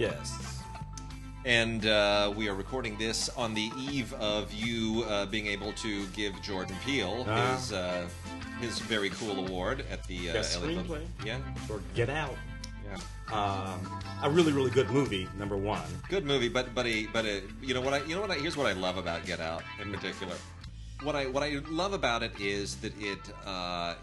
Yes. And we are recording this on the eve of you being able to give Jordan Peele his very cool award at the Best LA Film. screenplay. Yeah. Or Get Out. Yeah. A really, really good movie. Number one. Good movie, but here's what I love about Get Out in particular. What I love about it is that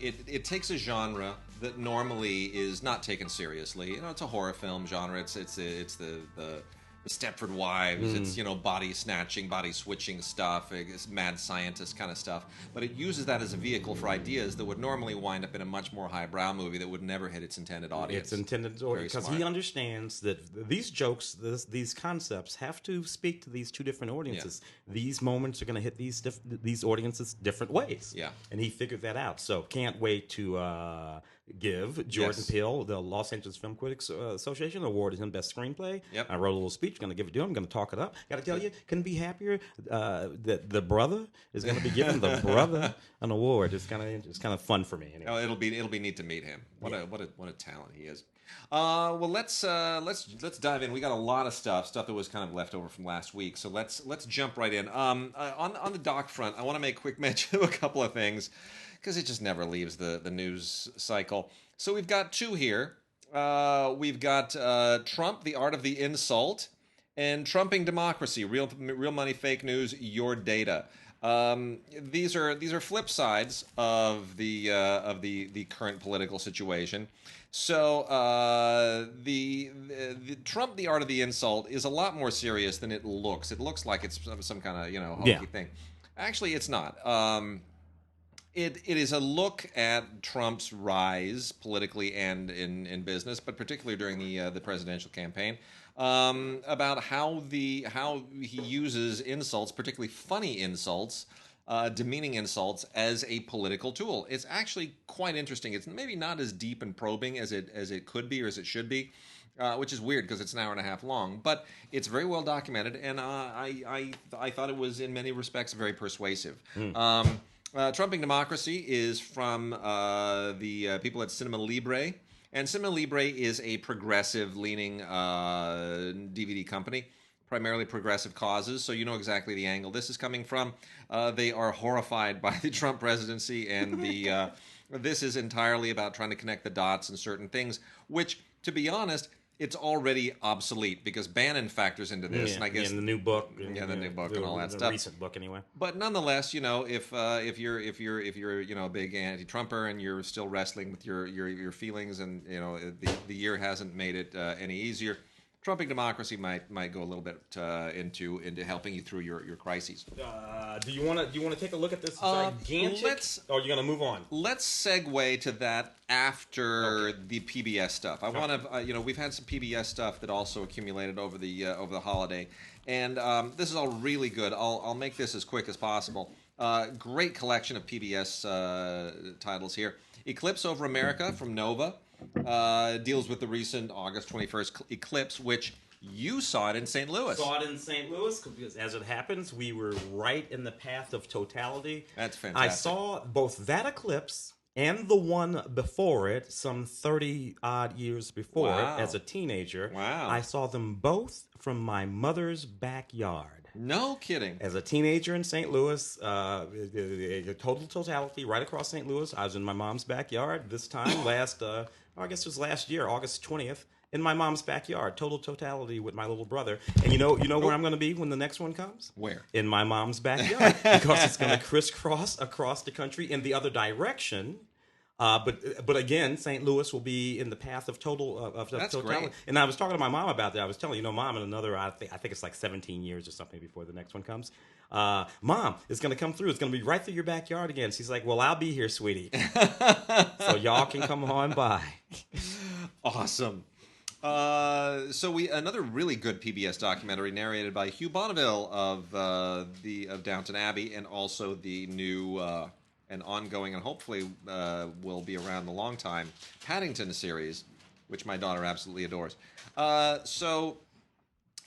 it takes a genre that normally is not taken seriously. It's a horror film genre. It's the Stepford Wives. It's body snatching, body switching stuff. It's mad scientist kind of stuff. But it uses that as a vehicle for ideas that would normally wind up in a much more highbrow movie that would never hit its intended audience. It's intended because he understands that these jokes, these concepts, have to speak to these two different audiences. Yeah. These moments are going to hit these audiences different ways. Yeah, and he figured that out. So can't wait to give Jordan Peele, the Los Angeles Film Critics Association, awarded him Best Screenplay. Yep. I wrote a little speech. Going to give it to him. I'm going to talk it up. Got to tell you, couldn't be happier that the brother is going to be giving the brother an award. It's kind of fun for me. Anyway. Oh, it'll be neat to meet him. What a talent he is. Well, let's dive in. We got a lot of stuff that was kind of left over from last week. So let's jump right in. On the doc front, I want to make quick mention of a couple of things because it just never leaves the news cycle. So we've got two here. We've got Trump, the art of the insult, and Trumping democracy, real money, fake news, your data. These are flip sides of the current political situation. So the Trump, the art of the insult, is a lot more serious than it looks. It looks like it's some kind of hokey thing. Actually, it's not. It is a look at Trump's rise politically and in business, but particularly during the presidential campaign, about how he uses insults, particularly funny insults, demeaning insults, as a political tool. It's actually quite interesting. It's maybe not as deep and probing as it could be or as it should be. Which is weird because it's an hour and a half long, but it's very well documented, and I thought it was in many respects very persuasive. Trumping democracy is from the people at Cinema Libre, and Cinema Libre is a progressive-leaning DVD company, primarily progressive causes, so you know exactly the angle this is coming from. They are horrified by the Trump presidency, and this is entirely about trying to connect the dots and certain things, which, to be honest, it's already obsolete because Bannon factors into this, and I guess the new book, the new book, and all that stuff. The recent book, anyway. But nonetheless, if you're a big anti-Trumper and you're still wrestling with your feelings, and the year hasn't made it any easier, Trumping democracy might go a little bit into helping you through your crises. Do you want to take a look at this gigantic? Or are you going to move on? Let's segue to that after the PBS stuff. I want to, we've had some PBS stuff that also accumulated over the holiday, and this is all really good. I'll make this as quick as possible. Great collection of PBS titles here. Eclipse Over America from Nova. Deals with the recent August 21st eclipse, which you saw it in St. Louis. Saw it in St. Louis because, as it happens, we were right in the path of totality. That's fantastic. I saw both that eclipse and the one before it, some 30-odd years before, as a teenager. Wow. I saw them both from my mother's backyard. No kidding. As a teenager in St. Louis, total totality right across St. Louis. I was in my mom's backyard this time I guess it was last year, August 20th, in my mom's backyard. Total totality with my little brother. And you know where I'm going to be when the next one comes? Where? In my mom's backyard. Because it's going to crisscross across the country in the other direction. But again, St. Louis will be in the path of totality. Great. And I was talking to my mom about that. I was telling Mom, in another, I think it's like 17 years or something before the next one comes. Mom, it's going to come through. It's going to be right through your backyard again. She's like, well, I'll be here, sweetie. So y'all can come on by. Awesome. So another really good PBS documentary narrated by Hugh Bonneville of Downton Abbey, and also the new and ongoing, and hopefully will be around a long time, Paddington series, which my daughter absolutely adores. So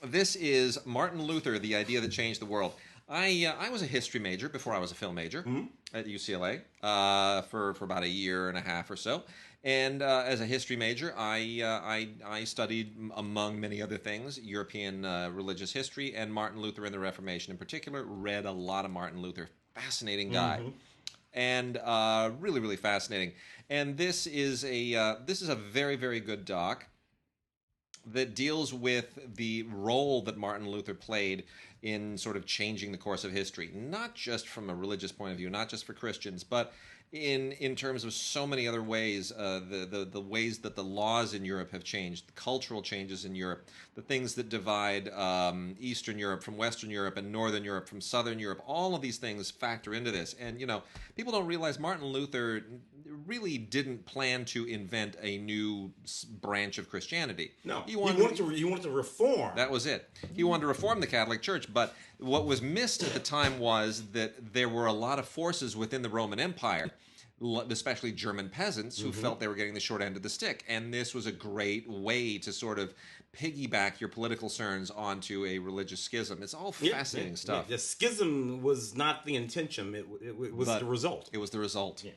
this is Martin Luther, The Idea That Changed the World. I was a history major before I was a film major at UCLA for about a year and a half or so. And as a history major, I studied, among many other things, European religious history and Martin Luther and the Reformation in particular. Read a lot of Martin Luther. Fascinating guy. And really, really fascinating. And this is a very, very good doc that deals with the role that Martin Luther played in sort of changing the course of history, not just from a religious point of view, not just for Christians, but in terms of so many other ways, the ways that the laws in Europe have changed, the cultural changes in Europe, the things that divide Eastern Europe from Western Europe and Northern Europe from Southern Europe, all of these things factor into this. And, people don't realize Martin Luther really didn't plan to invent a new branch of Christianity. No, he wanted to reform. That was it. He wanted to reform the Catholic Church, but what was missed at the time was that there were a lot of forces within the Roman Empire, especially German peasants, who felt they were getting the short end of the stick. And this was a great way to sort of piggyback your political concerns onto a religious schism. It's all fascinating stuff. The schism was not the intention. It was the result. It was the result. Yeah.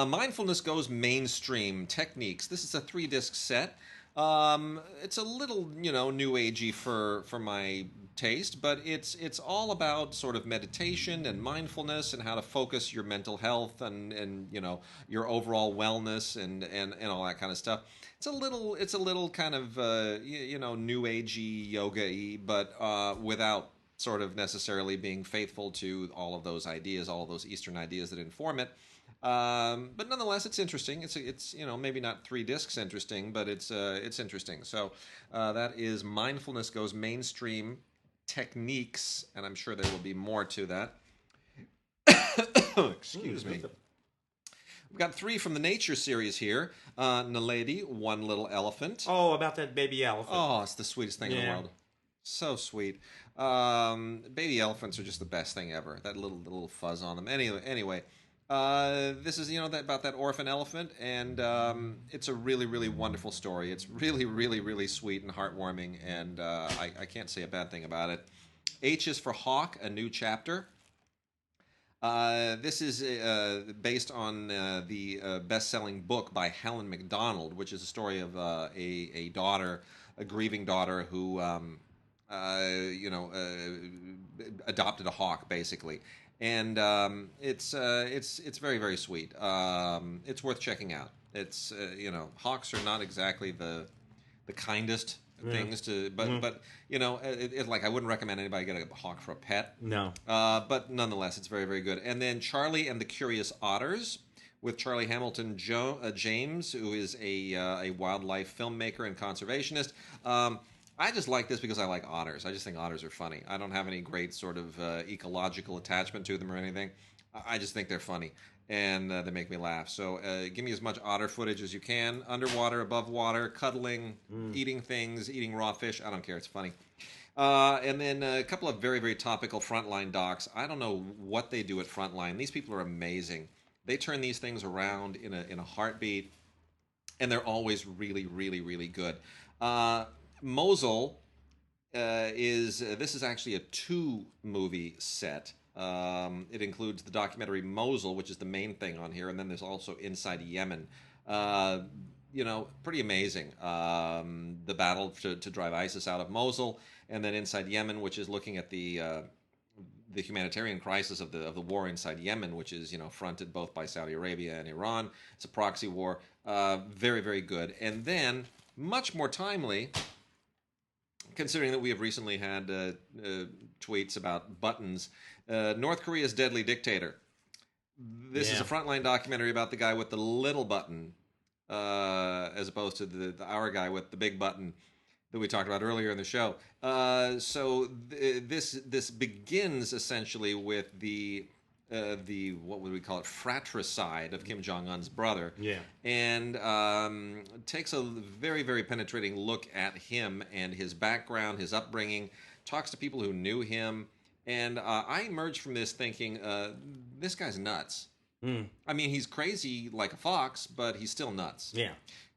Mindfulness Goes Mainstream Techniques. This is a 3-disc set. It's a little, new agey for my taste, but it's all about sort of meditation and mindfulness and how to focus your mental health and your overall wellness and all that kind of stuff. It's a little kind of new agey yoga-y, but without sort of necessarily being faithful to all of those ideas, all of those Eastern ideas that inform it. But nonetheless, it's interesting. It's maybe not 3 discs interesting, but it's interesting. So that is Mindfulness Goes Mainstream Techniques, and I'm sure there will be more to that. Excuse me. We've got 3 from the Nature series here. Naledi, One Little Elephant. Oh, about that baby elephant. Oh, it's the sweetest thing in the world. So sweet. Baby elephants are just the best thing ever. That little fuzz on them. Anyway. This is, about that orphan elephant, and it's a really, really wonderful story. It's really, really, really sweet and heartwarming, and I can't say a bad thing about it. H is for Hawk, A New Chapter. This is based on the best-selling book by Helen Macdonald, which is a story of a daughter, a grieving daughter who, adopted a hawk, basically. And it's very, very sweet. It's worth checking out. It's hawks are not exactly the kindest things to, but like I wouldn't recommend anybody get a hawk for a pet. No. But nonetheless, it's very, very good. And then Charlie and the Curious Otters with Charlie Hamilton James, who is a wildlife filmmaker and conservationist. I just like this because I like otters. I just think otters are funny. I don't have any great sort of ecological attachment to them or anything. I just think they're funny, and they make me laugh. So give me as much otter footage as you can, underwater, above water, cuddling, eating things, eating raw fish. I don't care. It's funny. And then a couple of very, very topical Frontline docs. I don't know what they do at Frontline. These people are amazing. They turn these things around in a heartbeat, and they're always really, really, really good. Mosul this is actually a 2-movie set. It includes the documentary Mosul, which is the main thing on here, and then there's also Inside Yemen. Pretty amazing. The battle to drive ISIS out of Mosul, and then Inside Yemen, which is looking at the humanitarian crisis of the war inside Yemen, which is fronted both by Saudi Arabia and Iran. It's a proxy war. Very, very good. And then much more timely, considering that we have recently had tweets about buttons, North Korea's Deadly Dictator. This is a Frontline documentary about the guy with the little button, as opposed to our guy with the big button that we talked about earlier in the show. So this begins essentially with the what would we call it, fratricide of Kim Jong-un's brother. Yeah. And takes a very, very penetrating look at him and his background, his upbringing, talks to people who knew him. And I emerged from this thinking, this guy's nuts. I mean, he's crazy like a fox, but he's still nuts. Yeah.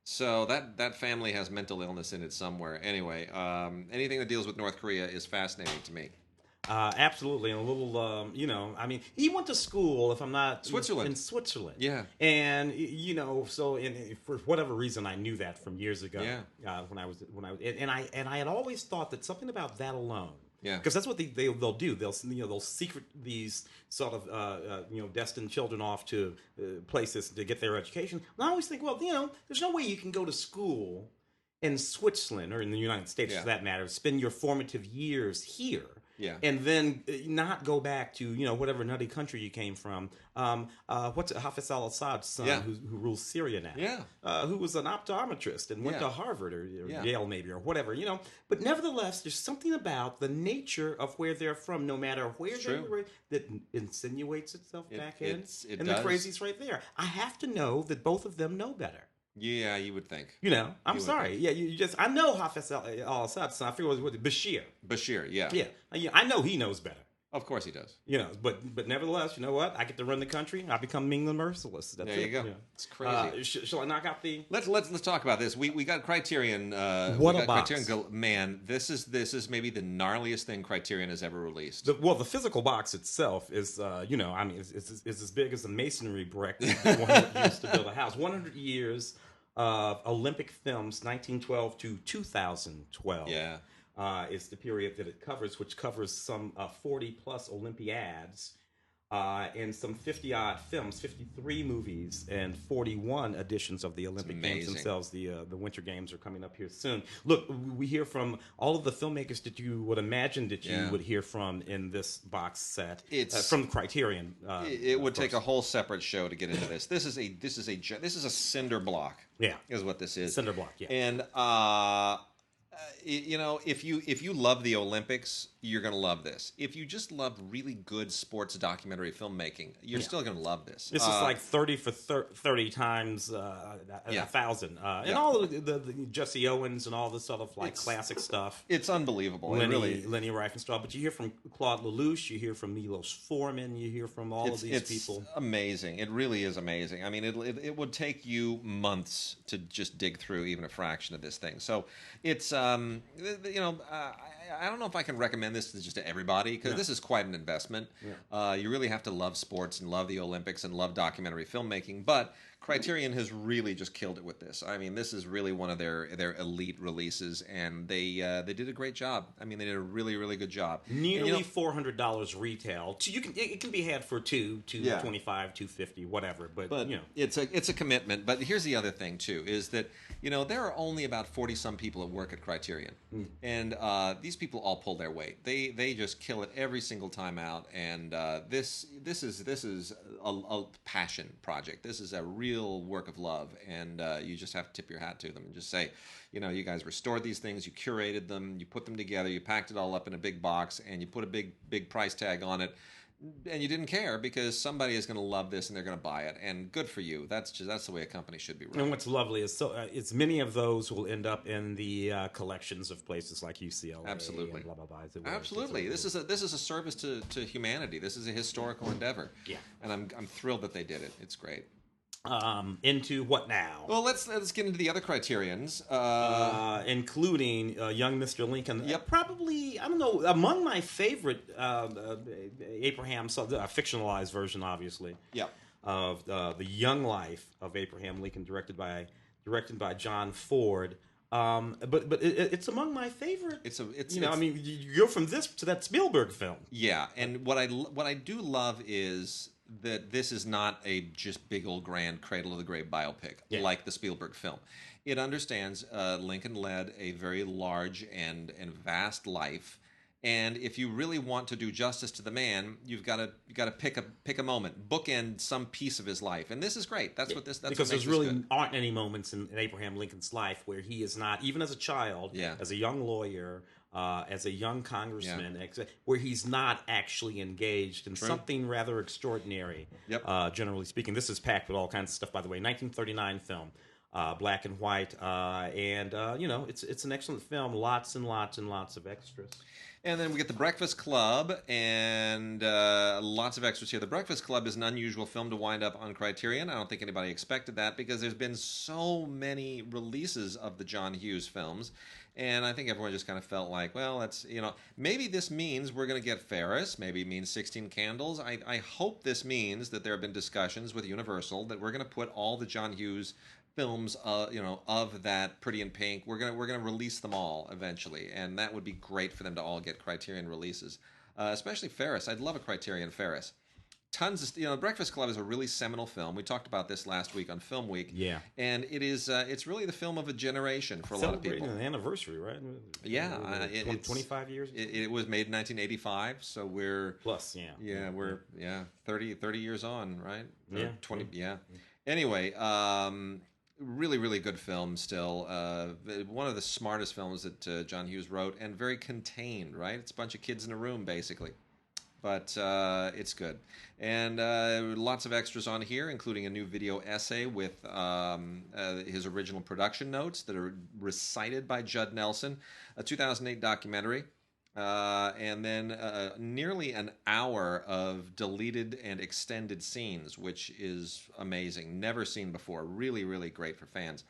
So that family has mental illness in it somewhere. Anyway, anything that deals with North Korea is fascinating to me. Absolutely, and a little, I mean, he went to school, if I'm not Switzerland. in Switzerland, Yeah. and so for whatever reason, I knew that from years ago, when I was, and I had always thought that something about that alone, because that's what they'll do, they'll secret these sort of destined children off to places to get their education. And I always think, well, there's no way you can go to school in Switzerland or in the United States, for that matter, spend your formative years here. Yeah. And then not go back to, whatever nutty country you came from. What's it, Hafez al-Assad's son, who rules Syria now. Yeah. Who was an optometrist and went to Harvard or Yale maybe or whatever, But nevertheless, there's something about the nature of where they're from, no matter where they were, that insinuates itself back in. And the crazy's right there. I have to know that both of them know better. Yeah, you would think. I'm sorry. Yeah, I know Hafez al-Assad's son. I figure it was Bashir. Bashir, yeah. Yeah, I know he knows better. Of course he does. But nevertheless, you know what? I get to run the country. I become Ming the Merciless. That's there you go. It's crazy. Shall I knock out the? Let's talk about this. We got Criterion. What a box! Criterion, man, this is maybe the gnarliest thing Criterion has ever released. The physical box itself is, it's as big as a masonry brick one used to build a house. 100 years of Olympic films, 1912 to 2012. Yeah. Is the period that it covers, which covers some 40-plus Olympiads and some 50-odd films, 53 movies, and 41 editions of the Olympic Games themselves. The Winter Games are coming up here soon. Look, we hear from all of the filmmakers that you would imagine that you would hear from in this box set. It's from Criterion. It would take a whole separate show to get into this. This is a cinder block. Yeah, is what this is. Cinder block. Yeah, and if you love the Olympics, you're going to love this. If you just love really good sports documentary filmmaking, you're still going to love this. This is like 30 for 30 times 1,000. And all of the Jesse Owens and all this sort of classic stuff. It's unbelievable. Lenny Riefenstahl. But you hear from Claude Lelouch, you hear from Milos Forman, you hear from all of these people. It's amazing. It really is amazing. I mean, it would take you months to just dig through even a fraction of this thing. So it's I don't know if I can recommend this just to everybody, because this is quite an investment. You really have to love sports and love the Olympics and love documentary filmmaking. But Criterion has really just killed it with this. I mean, this is really one of their elite releases, and they did a great job. I mean, they did a really, really good job. Nearly $400 retail. It can be had for $225, $250, whatever. But it's a commitment. But here's the other thing too: is that there are only about 40-some people that work at Criterion, and these people all pull their weight. They just kill it every single time out, and this is a passion project. This is a real work of love, and you just have to tip your hat to them and just say, you guys restored these things, you curated them, you put them together, you packed it all up in a big box, and you put a big price tag on it. And you didn't care, because somebody is going to love this and they're going to buy it, and good for you. That's the way a company should be run. And what's lovely is it's many of those will end up in the collections of places like UCLA. Absolutely, and blah blah blah. Absolutely, this is a service to humanity. This is a historical endeavor. Yeah, and I'm thrilled that they did it. It's great. Into what now? Well, let's get into the other Criterions, including Young Mr. Lincoln. Yep. Probably, I don't know, among my favorite Abraham, a fictionalized version, obviously. Yep. Of the Young Life of Abraham Lincoln, directed by John Ford. But it's among my favorite. I mean, you go from this to that Spielberg film. Yeah, and what I do love is that this is not a just big old grand cradle of the grave biopic like the Spielberg film. It understands Lincoln led a very large and vast life, and if you really want to do justice to the man, you've got to pick a moment, bookend some piece of his life, and this is great. That's what because there's really aren't any moments in Abraham Lincoln's life where he is not, even as a child, as a young lawyer, as a young congressman, where he's not actually engaged in something rather extraordinary. Yep. Generally speaking, this is packed with all kinds of stuff. By the way, 1939 film. black and white, and it's an excellent film. Lots and lots and lots of extras. And then we get The Breakfast Club, and lots of extras here. The Breakfast Club is an unusual film to wind up on Criterion. I don't think anybody expected that because there's been so many releases of the John Hughes films. And I think everyone just kind of felt like, well, that's, maybe this means we're going to get Ferris. Maybe it means 16 Candles. I hope this means that there have been discussions with Universal that we're going to put all the John Hughes films, of that Pretty in Pink. We're gonna release them all eventually, and that would be great for them to all get Criterion releases, especially Ferris. I'd love a Criterion Ferris. Tons of, Breakfast Club is a really seminal film. We talked about this last week on Film Week. Yeah, and it is. It's really the film of a generation for a lot of people. Celebrating an anniversary, right? Yeah, 25 years. It was made in 1985, so we're plus. We're 30 years on, right? Yeah, 20. Yeah. Anyway, really, really good film still. One of the smartest films that John Hughes wrote, and very contained, right? It's a bunch of kids in a room, basically. But it's good. And lots of extras on here, including a new video essay with his original production notes that are recited by Judd Nelson, a 2008 documentary, and then nearly an hour of deleted and extended scenes, which is amazing. Never seen before. Really, really great for fans.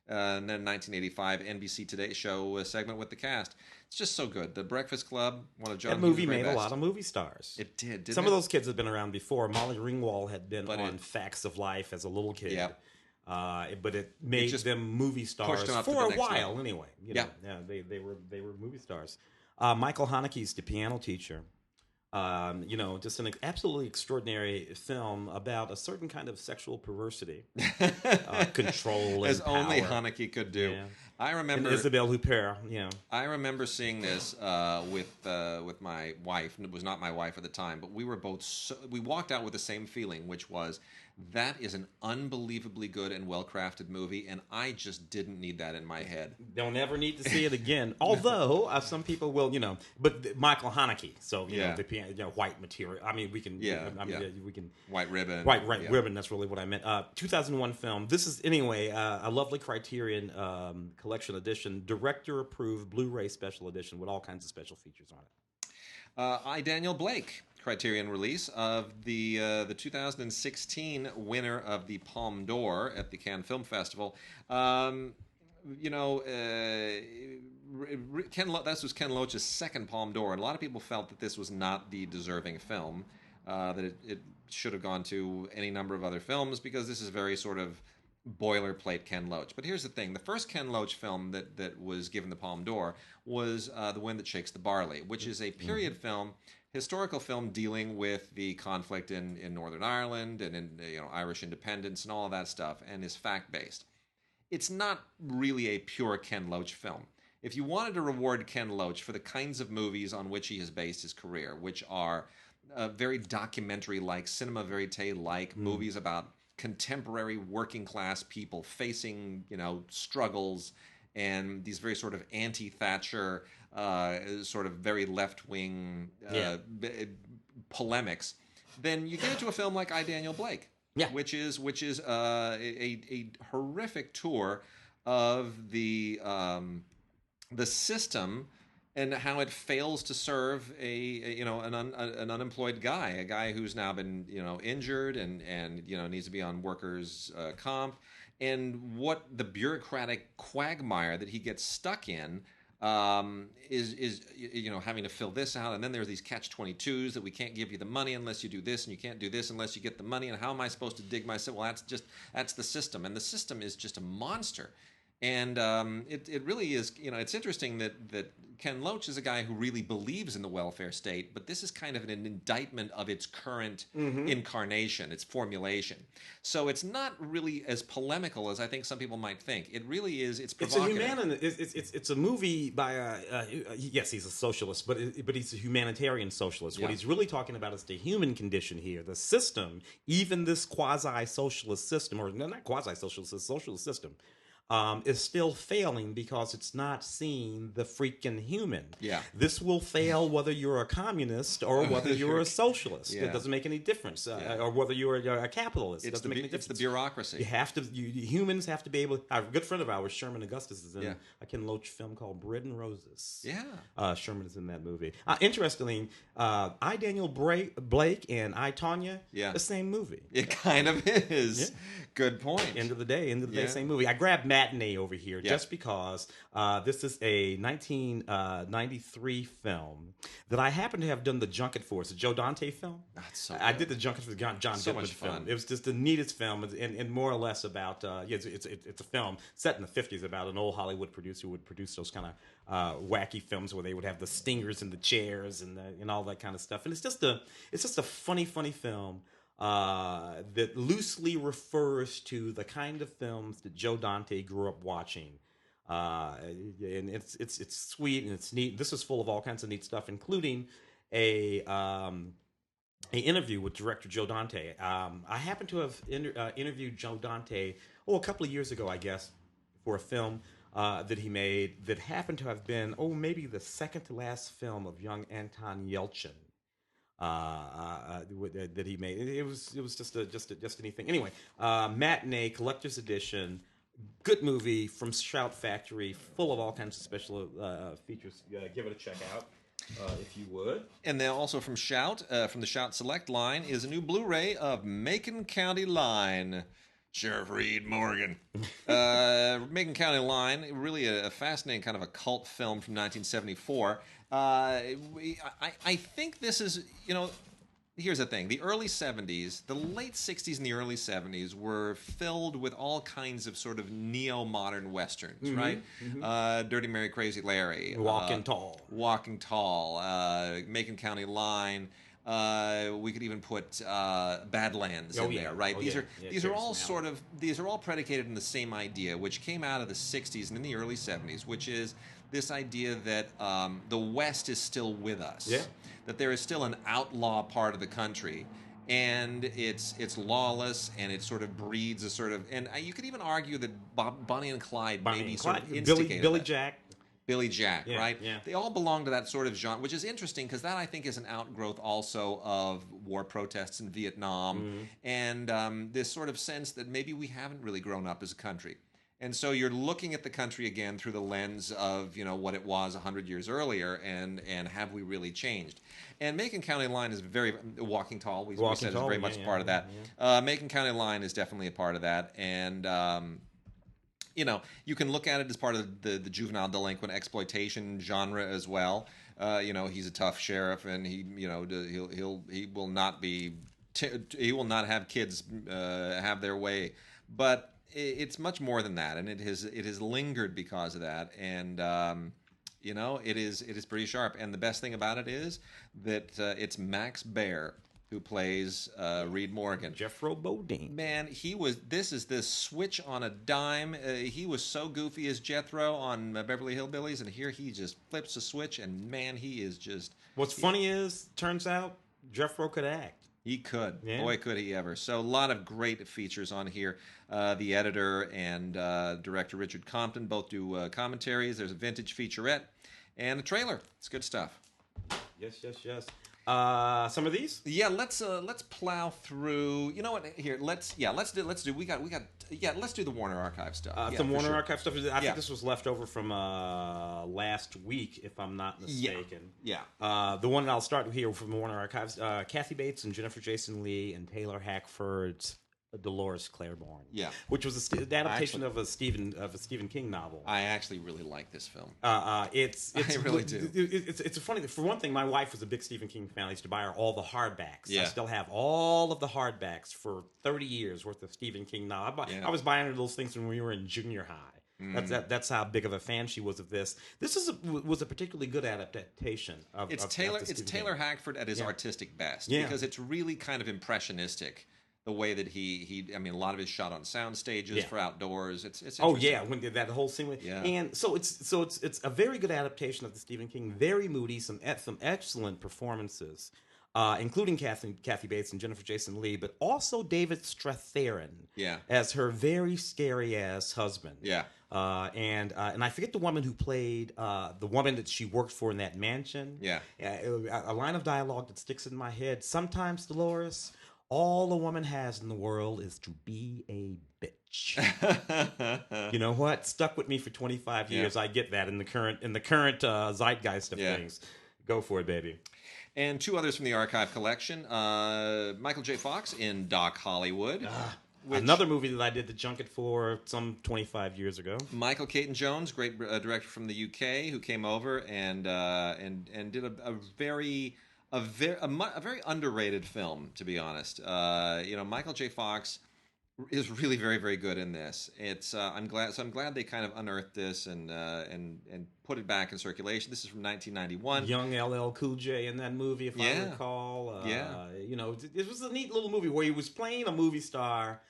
And then 1985 NBC Today show a segment with the cast. It's just so good. The Breakfast Club, one of John Hughes' That movie very made best. a lot of movie stars. It did. Didn't Some it? of those kids had been around before. Molly Ringwald had been on Facts of Life as a little kid. Yep. But it made them movie stars them up to for the a next while level. anyway. Yeah. They were movie stars. Michael Haneke's The Piano Teacher. Just an absolutely extraordinary film about a certain kind of sexual perversity, control, and as power. only Haneke could do. Yeah. I remember and Isabelle Huppert. I remember seeing this with my wife, and it was not my wife at the time, but we were both. We walked out with the same feeling, which was that is an unbelievably good and well-crafted movie, and I just didn't need that in my head. Don't ever need to see it again. Although some people will, but Michael Haneke, so the piano, white material. I mean, we can, we can white ribbon, ribbon. That's really what I meant. 2001 film. This is anyway a lovely Criterion collection edition, director approved Blu-ray special edition with all kinds of special features on it. I, Daniel Blake, Criterion release of the 2016 winner of the Palme d'Or at the Cannes Film Festival. This was Ken Loach's second Palme d'Or, and a lot of people felt that this was not the deserving film, that it should have gone to any number of other films because this is very sort of boilerplate Ken Loach. But here's the thing. The first Ken Loach film that was given the Palme d'Or was The Wind That Shakes the Barley, which is a period film, historical film dealing with the conflict in Northern Ireland and in Irish independence and all of that stuff, and is fact-based. It's not really a pure Ken Loach film. If you wanted to reward Ken Loach for the kinds of movies on which he has based his career, which are very documentary-like, cinema verite-like movies about contemporary working class people facing, struggles and these very sort of anti-Thatcher, sort of very left-wing polemics, then you get into a film like I, Daniel Blake, which is a horrific tour of the system and how it fails to serve an unemployed guy, a guy who's now been injured and needs to be on workers' comp, and what the bureaucratic quagmire that he gets stuck in is having to fill this out, and then there's these catch-22s that we can't give you the money unless you do this, and you can't do this unless you get the money, and how am I supposed to dig myself? Well, that's the system, and the system is just a monster. And it really is, it's interesting that Ken Loach is a guy who really believes in the welfare state, but this is kind of an indictment of its current incarnation, its formulation. So it's not really as polemical as I think some people might think. It really is, it's provocative. It's a movie by yes, he's a socialist, but he's a humanitarian socialist. Yeah. What he's really talking about is the human condition here, the system, even this quasi-socialist system, or no, not quasi-socialist, it's a socialist system. is still failing because it's not seeing the freaking human. Yeah. This will fail whether you're a communist or whether you're a socialist. Yeah. It doesn't make any difference. Or whether you're a capitalist. It doesn't make any difference. It's the bureaucracy. You have to. Humans have to be able. A good friend of ours, Sherman Augustus, is in a Ken Loach film called Bread and Roses. Yeah. Sherman is in that movie. Interestingly, I Daniel Blake and I Tanya, the same movie. It kind of is. Yeah. Good point. End of the day, same movie. I grabbed Matinee over here just because this is a 1993 film that I happen to have done the junket for. It's a Joe Dante film. That's so I did the junket for John Goodman film. It was just the neatest film, and more or less about it's a film set in the 50s about an old Hollywood producer who would produce those kind of wacky films where they would have the stingers in the chairs and all that kind of stuff. And it's just a funny film. That loosely refers to the kind of films that Joe Dante grew up watching, and it's sweet and it's neat. This is full of all kinds of neat stuff, including a interview with director Joe Dante. I happen to have interviewed Joe Dante a couple of years ago, I guess, for a film that he made that happened to have been maybe the second to last film of young Anton Yelchin. That he made. It was just anything. Anyway, Matinee Collector's Edition, good movie from Shout Factory, full of all kinds of special features. Give it a check out if you would. And then also from Shout, from the Shout Select line, is a new Blu-ray of Macon County Line. Sheriff Reed Morgan. Macon County Line, really a fascinating kind of a cult film from 1974. I think this is, here's the thing. The early 70s, the late 60s and the early 70s were filled with all kinds of sort of neo-modern westerns, right? Mm-hmm. Dirty Mary, Crazy Larry. Walking Tall. Macon County Line. We could even put Badlands in there, right? These are all predicated on the same idea, which came out of the 60s and in the early 70s, which is this idea that the West is still with us, that there is still an outlaw part of the country, and it's lawless, and it sort of breeds a sort of, and you could even argue that Bonnie and Clyde maybe sort of instigated Billy Jack, right? Yeah. They all belong to that sort of genre, which is interesting because that, I think, is an outgrowth also of war protests in Vietnam and this sort of sense that maybe we haven't really grown up as a country. And so you're looking at the country again through the lens of, what it was 100 years earlier, and have we really changed? And Macon County Line is very Walking Tall. We said is very much a part of that. Macon County Line is definitely a part of that, and you can look at it as part of the juvenile delinquent exploitation genre as well. He's a tough sheriff, and he will not have kids have their way, but it's much more than that, and it has lingered because of that, and it is pretty sharp. And the best thing about it is that it's Max Baer who plays Reed Morgan. Jethro Bodine. Man, this is this switch on a dime. He was so goofy as Jethro on Beverly Hillbillies, and here he just flips a switch, and man, he is just... What's funny is, turns out, Jethro could act. He could. Yeah. Boy, could he ever. So a lot of great features on here. The editor and director Richard Compton both do commentaries. There's a vintage featurette and a trailer. It's good stuff. Yes. Some of these? Yeah, let's plow through. You know what? Here, let's do the Warner Archive stuff. Some Warner Archive stuff. I think this was left over from last week, if I'm not mistaken. Yeah. The one that I'll start here from the Warner Archives: Kathy Bates and Jennifer Jason Leigh and Taylor Hackford's Dolores Claiborne. Yeah. Which was the adaptation of a Stephen King novel. I actually really like this film. I really do. It's funny. For one thing, my wife was a big Stephen King fan. I used to buy her all the hardbacks. Yeah. I still have all of the hardbacks for 30 years worth of Stephen King novels. I was buying her those things when we were in junior high. That's how big of a fan she was of this. This was a particularly good adaptation of Taylor Hackford at his artistic best because it's really kind of impressionistic. The way that he a lot of it is shot on sound stages for outdoors. It's when that whole scene. And so it's a very good adaptation of the Stephen King. Very moody, some excellent performances. including Kathy Bates and Jennifer Jason Leigh, but also David Strathairn Yeah. as her very scary ass husband. Yeah. And I forget the woman who played the woman that she worked for in that mansion. Yeah. A line of dialogue that sticks in my head. Sometimes, Dolores, all a woman has in the world is to be a bitch. You know what? Stuck with me for 25 years. I get that in the current zeitgeist of things. Go for it, baby. And two others from the archive collection. Michael J. Fox in Doc Hollywood. Another movie that I did the junket for some 25 years ago. Michael Caton Jones, great director from the UK, who came over and did a very underrated film, to be honest. Michael J. Fox is really very, very good in this. It's I'm glad they kind of unearthed this and put it back in circulation. This is from 1991. Young LL Cool J in that movie, if I recall. It was a neat little movie where he was playing a movie star.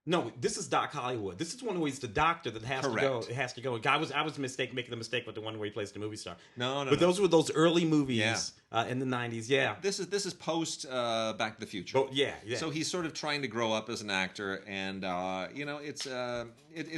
No, this is Doc Hollywood. This is the one where he's the doctor that has to go. It has to go. I was making the mistake with the one where he plays the movie star. But those were those early movies in the 90s. Yeah. This is post Back to the Future. Oh, yeah. So he's sort of trying to grow up as an actor, and it's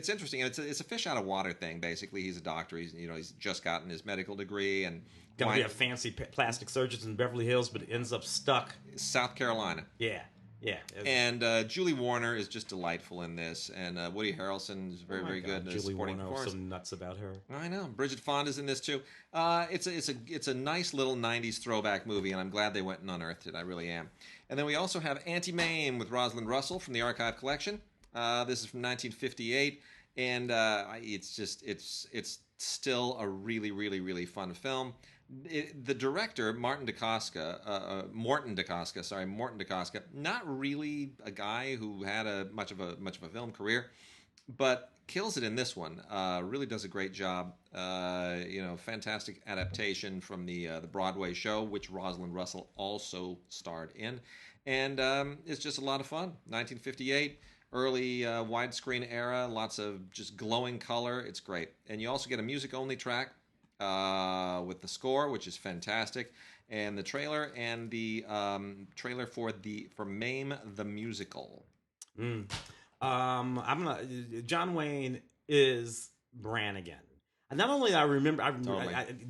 interesting. It's a fish out of water thing. Basically, he's a doctor. He's just gotten his medical degree and gonna be a fancy plastic surgeon in Beverly Hills, but ends up stuck South Carolina. Yeah. Yeah, and Julie Warner is just delightful in this, and Woody Harrelson is very good in his supporting performance. I was so nuts about her. I know. Bridget Fonda's in this too. It's a nice little '90s throwback movie, and I'm glad they went and unearthed it. I really am. And then we also have Auntie Mame with Rosalind Russell from the archive collection. This is from 1958, and it's still a really, really, really fun film. The director, Morton DeCosca, not really a guy who had much of a film career, but kills it in this one. Really does a great job. Fantastic adaptation from the Broadway show, which Rosalind Russell also starred in, and it's just a lot of fun. 1958. Early widescreen era, lots of just glowing color. It's great, and you also get a music-only track with the score, which is fantastic, and the trailer trailer for Mame the musical. John Wayne is Brannigan. And not only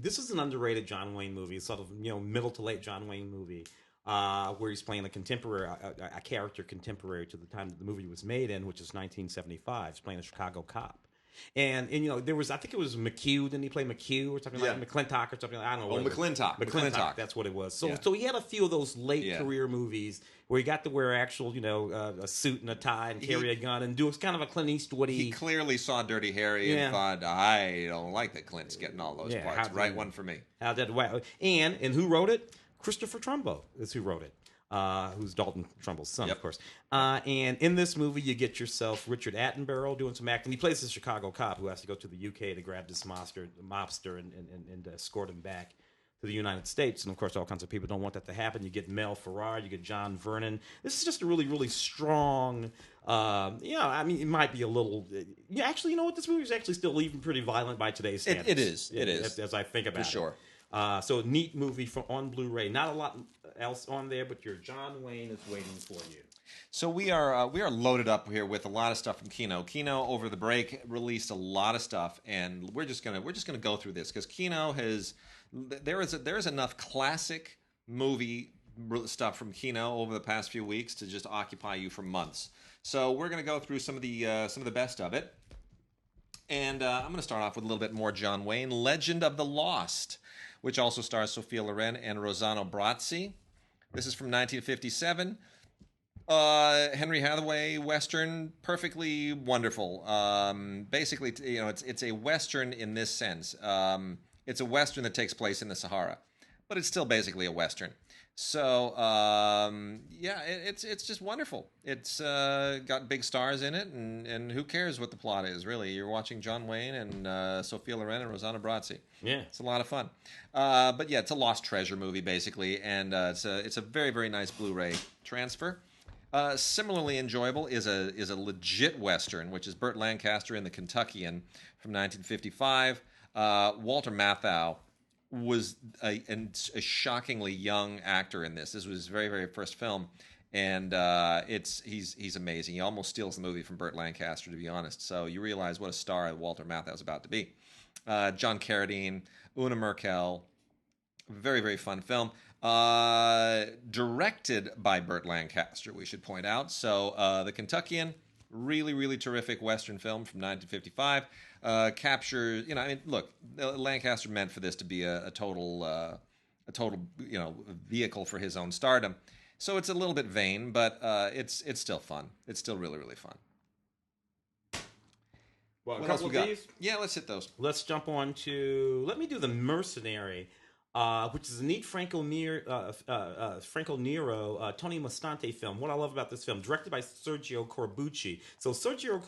this is an underrated John Wayne movie, sort of middle to late John Wayne movie, where he's playing a character contemporary to the time that the movie was made in, which is 1975. He's playing a Chicago cop. And there was, I think it was McHugh. Didn't he play McHugh or something like McClintock or something? I don't know. McClintock. That's what it was. So he had a few of those late career movies where he got to wear actual, a suit and a tie and carry a gun and do kind of a Clint Eastwood-y. He clearly saw Dirty Harry and thought, I don't like that Clint's getting all those parts. Right one for me. And who wrote it? Christopher Trumbo is who wrote it. Who's Dalton Trumbull's son, of course. And in this movie, you get yourself Richard Attenborough doing some acting. He plays this Chicago cop who has to go to the UK to grab this mobster and escort him back to the United States. And, of course, all kinds of people don't want that to happen. You get Mel Ferrar. You get John Vernon. This is just a really, really strong... it might be a little... actually, you know what? This movie is actually still even pretty violent by today's standards. It is. As I think about it. For sure. So neat movie on Blu-ray. Not a lot else on there, but your John Wayne is waiting for you. So we are loaded up here with a lot of stuff from Kino. Kino over the break released a lot of stuff, and we're just gonna go through this because Kino there is enough classic movie stuff from Kino over the past few weeks to just occupy you for months. So we're gonna go through some of the best of it, and I'm gonna start off with a little bit more John Wayne, Legend of the Lost, which also stars Sophia Loren and Rossano Brazzi. This is from 1957. Henry Hathaway Western, perfectly wonderful. Basically, it's a Western in this sense. It's a Western that takes place in the Sahara, but it's still basically a Western. So, it's just wonderful. It's got big stars in it, and who cares what the plot is, really? You're watching John Wayne and Sophia Loren and Rossano Brazzi. Yeah. It's a lot of fun. But yeah, it's a lost treasure movie, basically, and it's a very, very nice Blu-ray transfer. Similarly enjoyable is a legit Western, which is Burt Lancaster in The Kentuckian from 1955. Walter Matthau was a shockingly young actor in this. This was his very, very first film, and he's amazing. He almost steals the movie from Burt Lancaster, to be honest. So you realize what a star Walter Matthau was about to be. John Carradine, Una Merkel, very, very fun film. Directed by Burt Lancaster, we should point out. So The Kentuckian, really, really terrific Western film from 1955. Captures, I mean, look, Lancaster meant for this to be a total, vehicle for his own stardom. So it's a little bit vain, but it's still fun. It's still really, really fun. Well, what else we got? These? Yeah, let's hit those. Let's jump on to. Let me do The Mercenary, which is a neat Franco Nero, Tony Mastante film. What I love about this film, directed by Sergio Corbucci. So Sergio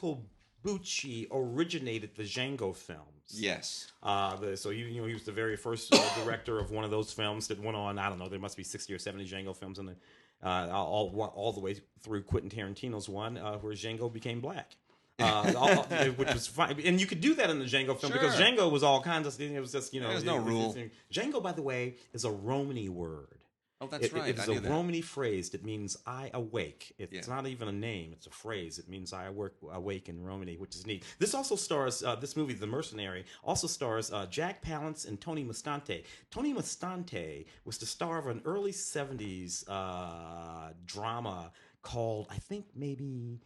Corbucci originated the Django films. Yes. So he was the very first director of one of those films that went on. I don't know. There must be 60 or 70 Django films in the all the way through Quentin Tarantino's one, where Django became black. Which was fine, and you could do that in the Django film because Django was all kinds of. It was just there's no rule. Django, by the way, is a Romany word. Oh, that's right. It's a Romany phrase that means "I awake." It's not even a name; it's a phrase. It means "I awake" in Romany, which is neat. This also stars this movie, The Mercenary. Also stars Jack Palance and Tony Mastante. Tony Mastante was the star of an early '70s drama called, I think maybe.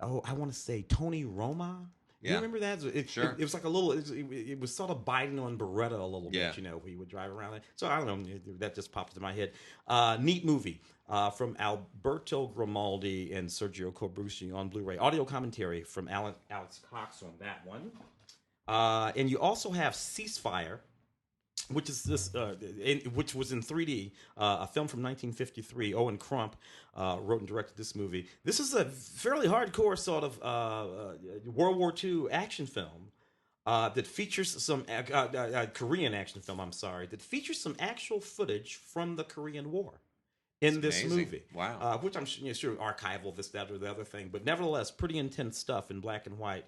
I want to say Tony Roma. You remember that? Sure. It was like a little. It was sort of biting on Beretta a little bit. He would drive around it. So I don't know. That just popped into my head. Neat movie from Alberto Grimaldi and Sergio Corbucci on Blu-ray. Audio commentary from Alex Cox on that one. And you also have Ceasefire, which is which was in 3D, a film from 1953. Owen Crump wrote and directed this movie. This is a fairly hardcore sort of World War II action film that features some Korean action film. I'm sorry, that features some actual footage from the Korean War in this movie. Wow. Which I'm sure archival, this, that, or the other thing, but nevertheless, pretty intense stuff in black and white.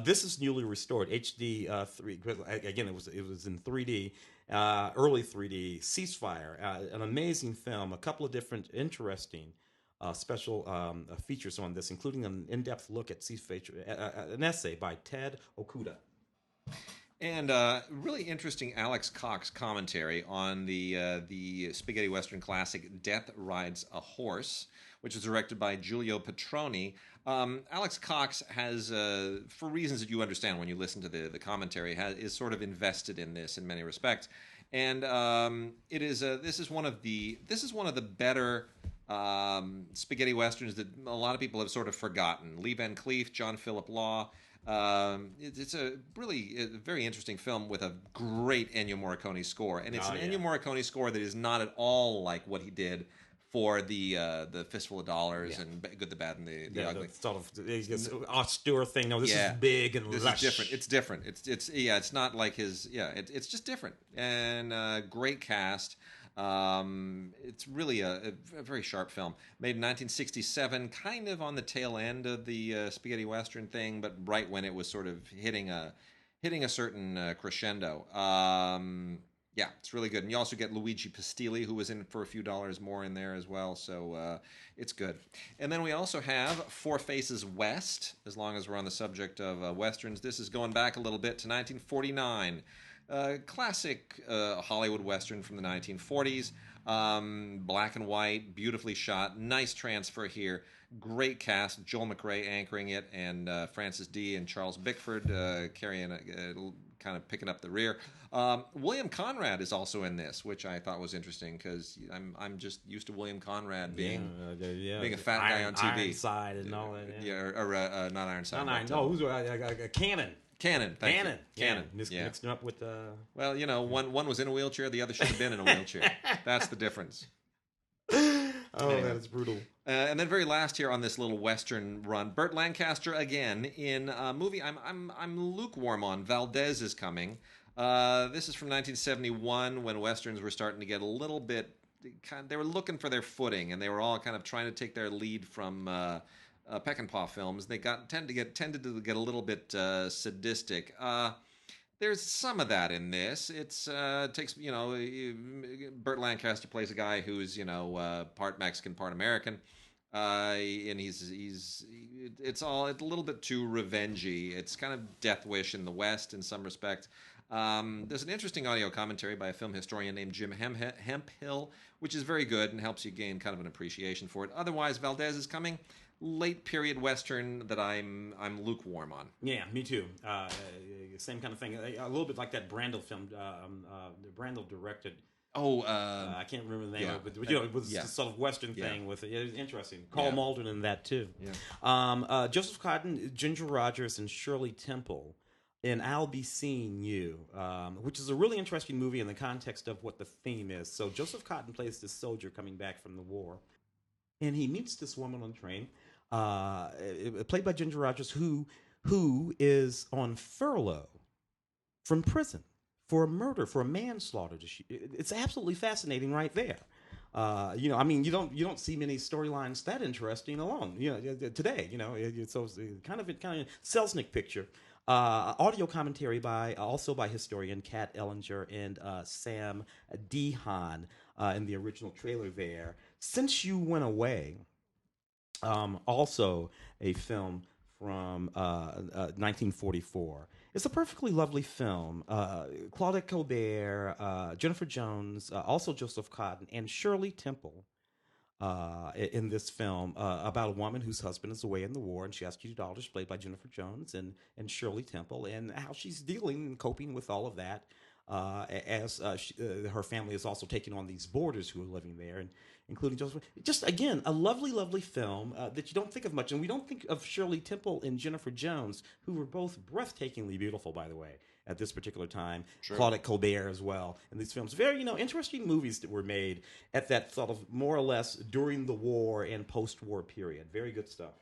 This is newly restored HD 3. Again, it was in 3D. Early 3D, Ceasefire, an amazing film, a couple of different interesting special features on this, including an in-depth look at Ceasefire, an essay by Ted Okuda. And really interesting Alex Cox commentary on the spaghetti western classic Death Rides a Horse, which is directed by Giulio Petroni. Alex Cox has, for reasons that you understand when you listen to the commentary, is sort of invested in this in many respects, and this is one of the better spaghetti westerns that a lot of people have sort of forgotten. Lee Van Cleef, John Philip Law. It's a really very interesting film with a great Ennio Morricone score, and it's Ennio Morricone score that is not at all like what he did for the Fistful of Dollars and Good, the Bad, and the Ugly. Sort of austere thing. No, this is big and this lush. Is different. It's different. It's not like his. It's just different, and great cast. It's really a very sharp film. Made in 1967, kind of on the tail end of the spaghetti western thing, but right when it was sort of hitting a certain crescendo. Yeah, it's really good. And you also get Luigi Pistilli, who was in for a few dollars more in there as well, so it's good. And then we also have Four Faces West, as long as we're on the subject of westerns. This is going back a little bit to 1949. Classic Hollywood western from the 1940s. Black and white, beautifully shot. Nice transfer here. Great cast. Joel McRae anchoring it, and Francis D. and Charles Bickford carrying kind of picking up the rear. William Conrad is also in this, which I thought was interesting because I'm just used to William Conrad being a fat guy on TV. Ironside and all that. Or not Ironside. Who's Cannon? Cannon. Mixed him up with. Well, one was in a wheelchair, the other should have been in a wheelchair. That's the difference. Anyway. That is brutal. And then very last here on this little western run, Burt Lancaster again in a movie I'm lukewarm on. Valdez is coming. This is from 1971 when westerns were starting to get a little bit. They were looking for their footing, and they were all kind of trying to take their lead from Peckinpah films. They tended to get a little bit sadistic. there's some of that in this. It's takes Burt Lancaster plays a guy who's part Mexican, part American, and it's a little bit too revengey. It's kind of Death Wish in the West in some respects. There's an interesting audio commentary by a film historian named Jim Hemphill, which is very good and helps you gain kind of an appreciation for it. Otherwise, Valdez is coming. Late period Western that I'm lukewarm on. Yeah, me too. Same kind of thing. A little bit like that Brandel film. Brandel directed. I can't remember the name of it, but it was a sort of Western thing with it. It was interesting. Carl Malden in that too. Yeah. Joseph Cotten, Ginger Rogers, and Shirley Temple in I'll Be Seeing You, which is a really interesting movie in the context of what the theme is. So Joseph Cotten plays this soldier coming back from the war, and he meets this woman on the train, played by Ginger Rogers, who is on furlough from prison for a murder, for a manslaughter. It's absolutely fascinating right there. You don't see many storylines that interesting alone. Today, it's kind of Selznick picture. Audio commentary also by historian Kat Ellinger and Sam Dehan in the original trailer there. Since You Went Away, also a film from 1944. It's a perfectly lovely film. Claudette Colbert, Jennifer Jones, also Joseph Cotten, and Shirley Temple in this film about a woman whose husband is away in the war, and she has two daughters played by Jennifer Jones and Shirley Temple, and how she's dealing and coping with all of that as her family is also taking on these boarders who are living there, and including Joseph. Just again, a lovely, lovely film that you don't think of much, and we don't think of Shirley Temple and Jennifer Jones, who were both breathtakingly beautiful, by the way, at this particular time. Sure. Claudette Colbert as well in these films. Very, interesting movies that were made at that sort of more or less during the war and post-war period. Very good stuff.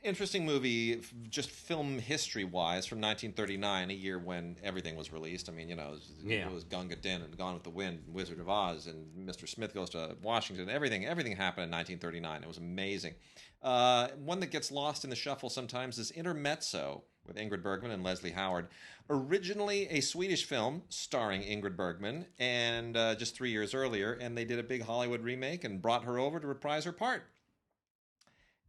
Interesting movie, just film history-wise, from 1939, a year when everything was released. I mean, it was Gunga Din and Gone with the Wind, and Wizard of Oz, and Mr. Smith Goes to Washington. Everything happened in 1939. It was amazing. One that gets lost in the shuffle sometimes is Intermezzo with Ingrid Bergman and Leslie Howard. Originally a Swedish film starring Ingrid Bergman, and just 3 years earlier, and they did a big Hollywood remake and brought her over to reprise her part.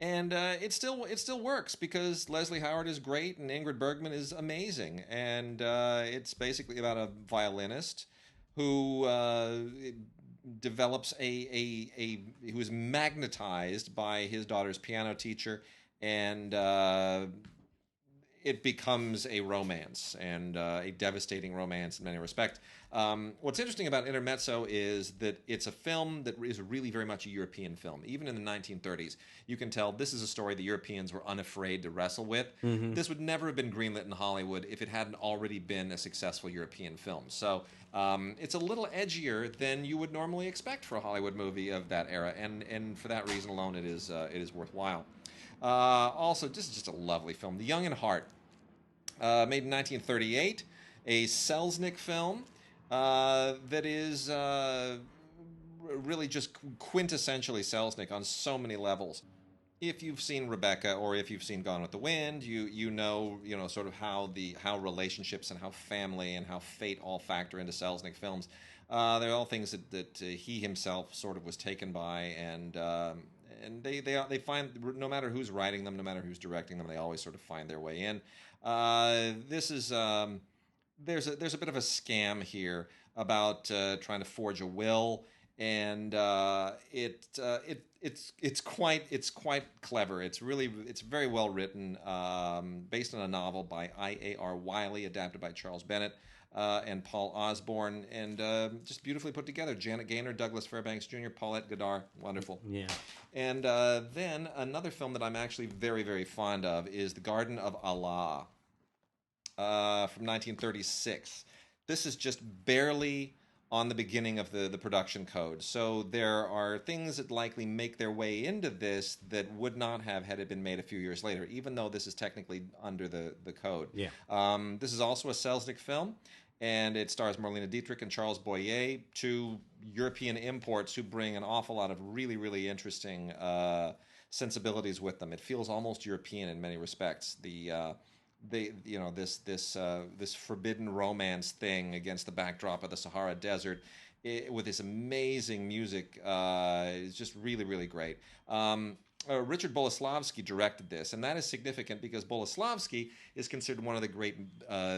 And it still works because Leslie Howard is great and Ingrid Bergman is amazing. And it's basically about a violinist who develops who is magnetized by his daughter's piano teacher, and it becomes a romance, and a devastating romance in many respects. What's interesting about Intermezzo is that it's a film that is really very much a European film. Even in the 1930s, you can tell this is a story the Europeans were unafraid to wrestle with. Mm-hmm. This would never have been greenlit in Hollywood if it hadn't already been a successful European film. So it's a little edgier than you would normally expect for a Hollywood movie of that era, and for that reason alone, it is worthwhile. Also, this is just a lovely film. The Young and Heart, made in 1938, a Selznick film that is really just quintessentially Selznick on so many levels. If you've seen Rebecca or if you've seen Gone with the Wind, you know sort of how relationships and how family and how fate all factor into Selznick films. They're all things that he himself sort of was taken by, and they find, no matter who's writing them, no matter who's directing them, they always sort of find their way in. This is there's a bit of a scam here about trying to forge a will, and it's quite clever. It's very well written, based on a novel by I.A.R. Wiley, adapted by Charles Bennett and Paul Osborne, and just beautifully put together. Janet Gaynor, Douglas Fairbanks Jr., Paulette Goddard, wonderful. Yeah. And then another film that I'm actually very, very fond of is The Garden of Allah, from 1936. This is just barely on the beginning of the production code. So there are things that likely make their way into this that would not have had it been made a few years later, even though this is technically under the code. Yeah. This is also a Selznick film, and it stars Marlene Dietrich and Charles Boyer, two European imports who bring an awful lot of really, really interesting sensibilities with them. It feels almost European in many respects. this forbidden romance thing against the backdrop of the Sahara Desert, with this amazing music. It's just really, really great. Richard Boleslavsky directed this, and that is significant because Boleslavsky is considered one of the great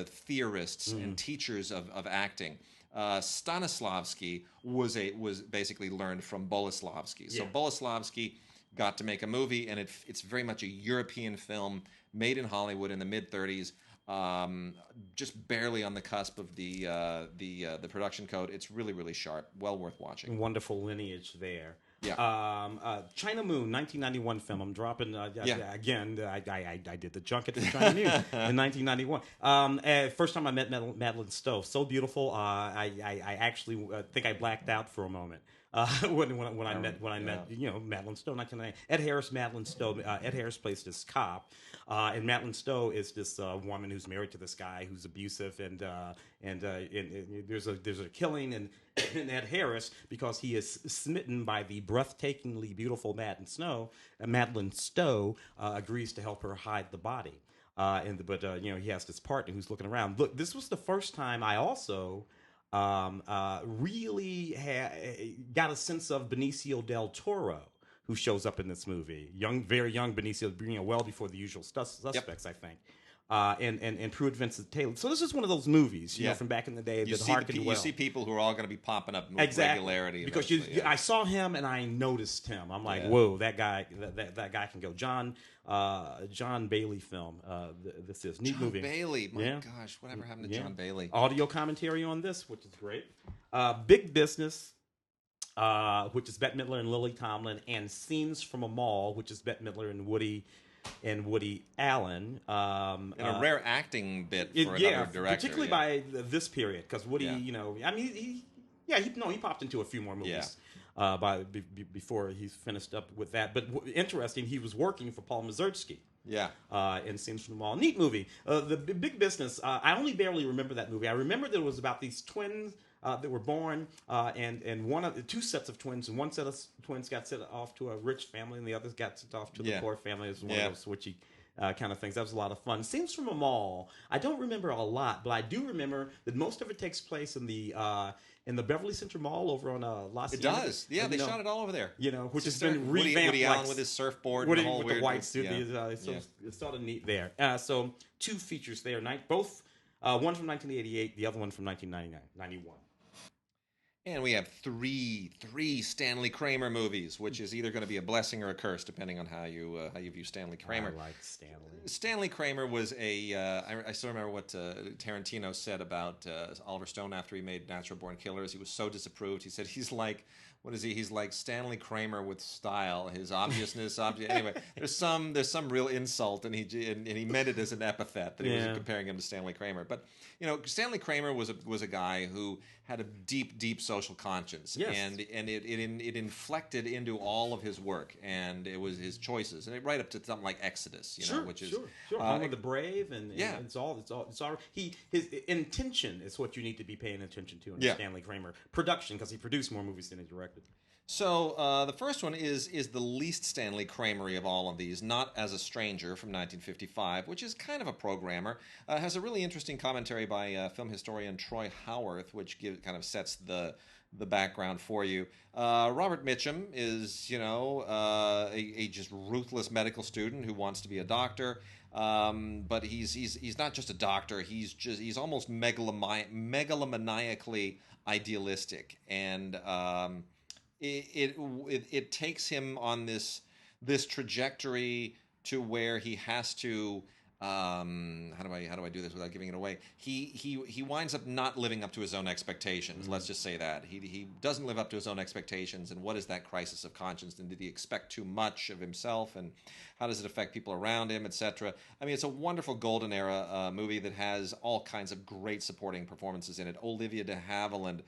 theorists and teachers of acting. Stanislavski was basically learned from Boleslavsky. So Boleslavsky got to make a movie, and it's very much a European film made in Hollywood in the mid-30s, just barely on the cusp of the production code. It's really, really sharp, well worth watching. Wonderful lineage there. Yeah. China Moon, 1991 film. I'm dropping again. I did the junket for China Moon in 1991. First time I met Madeline Stowe. So beautiful. I actually think I blacked out for a moment. When I met Madeline Stowe, 1990. Ed Harris, Madeline Stowe. Ed Harris plays this cop, and Madeline Stowe is this woman who's married to this guy who's abusive, and there's a killing, and Ed Harris, because he is smitten by the breathtakingly beautiful Madeline Stowe, agrees to help her hide the body. But he has this partner who's looking around. Look, this was the first time I also really got a sense of Benicio del Toro, who shows up in this movie. Very young Benicio, well before The Usual Suspects, I think. And Pruitt Vincent Taylor. So this is one of those movies, you know, from back in the day that harkened well. You see people who are all going to be popping up with regularity. Because I saw him and I noticed him. I'm like, whoa, that guy can go. John Bailey film. This is neat movie. John Bailey, my gosh, whatever happened to John Bailey? Audio commentary on this, which is great. Big Business, which is Bette Midler and Lily Tomlin, and Scenes from a Mall, which is Bette Midler and Woody Allen. And a rare acting bit for another director. Particularly by this period, because Woody, he popped into a few more movies before he's finished up with that. But interesting, he was working for Paul Mazursky. And Scenes from the Mall. Neat movie. The Big Business, I only barely remember that movie. I remember that it was about these twins that were born, and two sets of twins, and one set of twins got sent off to a rich family, and the others got sent off to the poor family. It was one of those switchy kind of things. That was a lot of fun. Scenes from a Mall, I don't remember a lot, but I do remember that most of it takes place in the Beverly Center Mall over on Los Angeles. It does. Yeah, they shot it all over there. Which has been revamped. Woody Allen with his surfboard and all with weird, the white suit. It's sort of neat there. So two features there. Both, one from 1988, the other one from 1991. And we have three Stanley Kramer movies, which is either going to be a blessing or a curse, depending on how you view Stanley Kramer. I like Stanley. Stanley Kramer was I still remember what Tarantino said about Oliver Stone after he made Natural Born Killers. He was so disapproved. He said he's like, what is he? He's like Stanley Kramer with style. His obviousness, anyway. There's some real insult, and he meant it as an epithet that he was comparing him to Stanley Kramer. But Stanley Kramer was a guy who had a deep social conscience, and it inflected into all of his work, and it was his choices, and right up to something like Exodus, which is Home of the Brave, and it's all his intention is what you need to be paying attention to in the Stanley Kramer production, because he produced more movies than he directed. So the first one is the least Stanley Kramery of all of these, Not as a Stranger from 1955, which is kind of a programmer. Has a really interesting commentary by film historian Troy Howarth, which kind of sets the background for you. Robert Mitchum is, a just ruthless medical student who wants to be a doctor. But he's not just a doctor. He's almost megalomaniacally idealistic, and it takes him on this trajectory to where he has to how do I do this without giving it away? He winds up not living up to his own expectations. Let's just say that he doesn't live up to his own expectations. And what is that crisis of conscience? And did he expect too much of himself? And how does it affect people around him, etc.? I mean, it's a wonderful golden era movie that has all kinds of great supporting performances in it. Olivia de Havilland,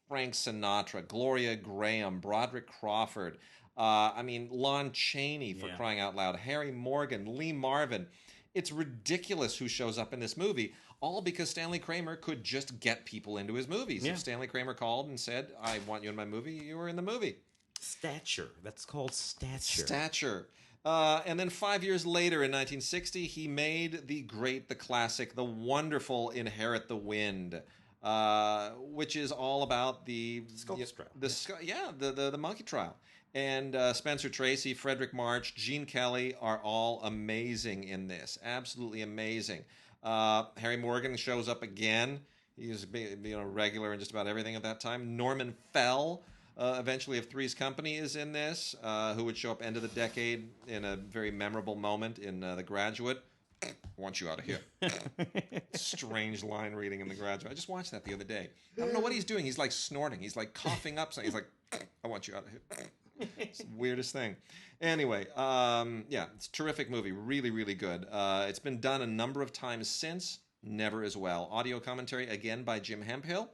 Frank Sinatra, Gloria Graham, Broderick Crawford. Lon Chaney, for crying out loud. Harry Morgan, Lee Marvin. It's ridiculous who shows up in this movie, all because Stanley Kramer could just get people into his movies. If Stanley Kramer called and said, I want you in my movie, you were in the movie. Stature. That's called Stature. Stature. And then 5 years later, in 1960, he made the great, the classic, the wonderful Inherit the Wind, which is all about the Scopus trial. the monkey trial. And Spencer Tracy, Frederick March, Gene Kelly are all amazing in this. Absolutely amazing. Harry Morgan shows up again. He was regular in just about everything at that time. Norman Fell, eventually of Three's Company, is in this, who would show up end of the decade in a very memorable moment in The Graduate. I want you out of here. Strange line reading in The Graduate. I just watched that the other day. I don't know what he's doing. He's like snorting. He's like coughing up something. He's like, I want you out of here. It's the weirdest thing. Anyway, it's a terrific movie. Really, really good. It's been done a number of times since. Never as well. Audio commentary, again, by Jim Hemphill.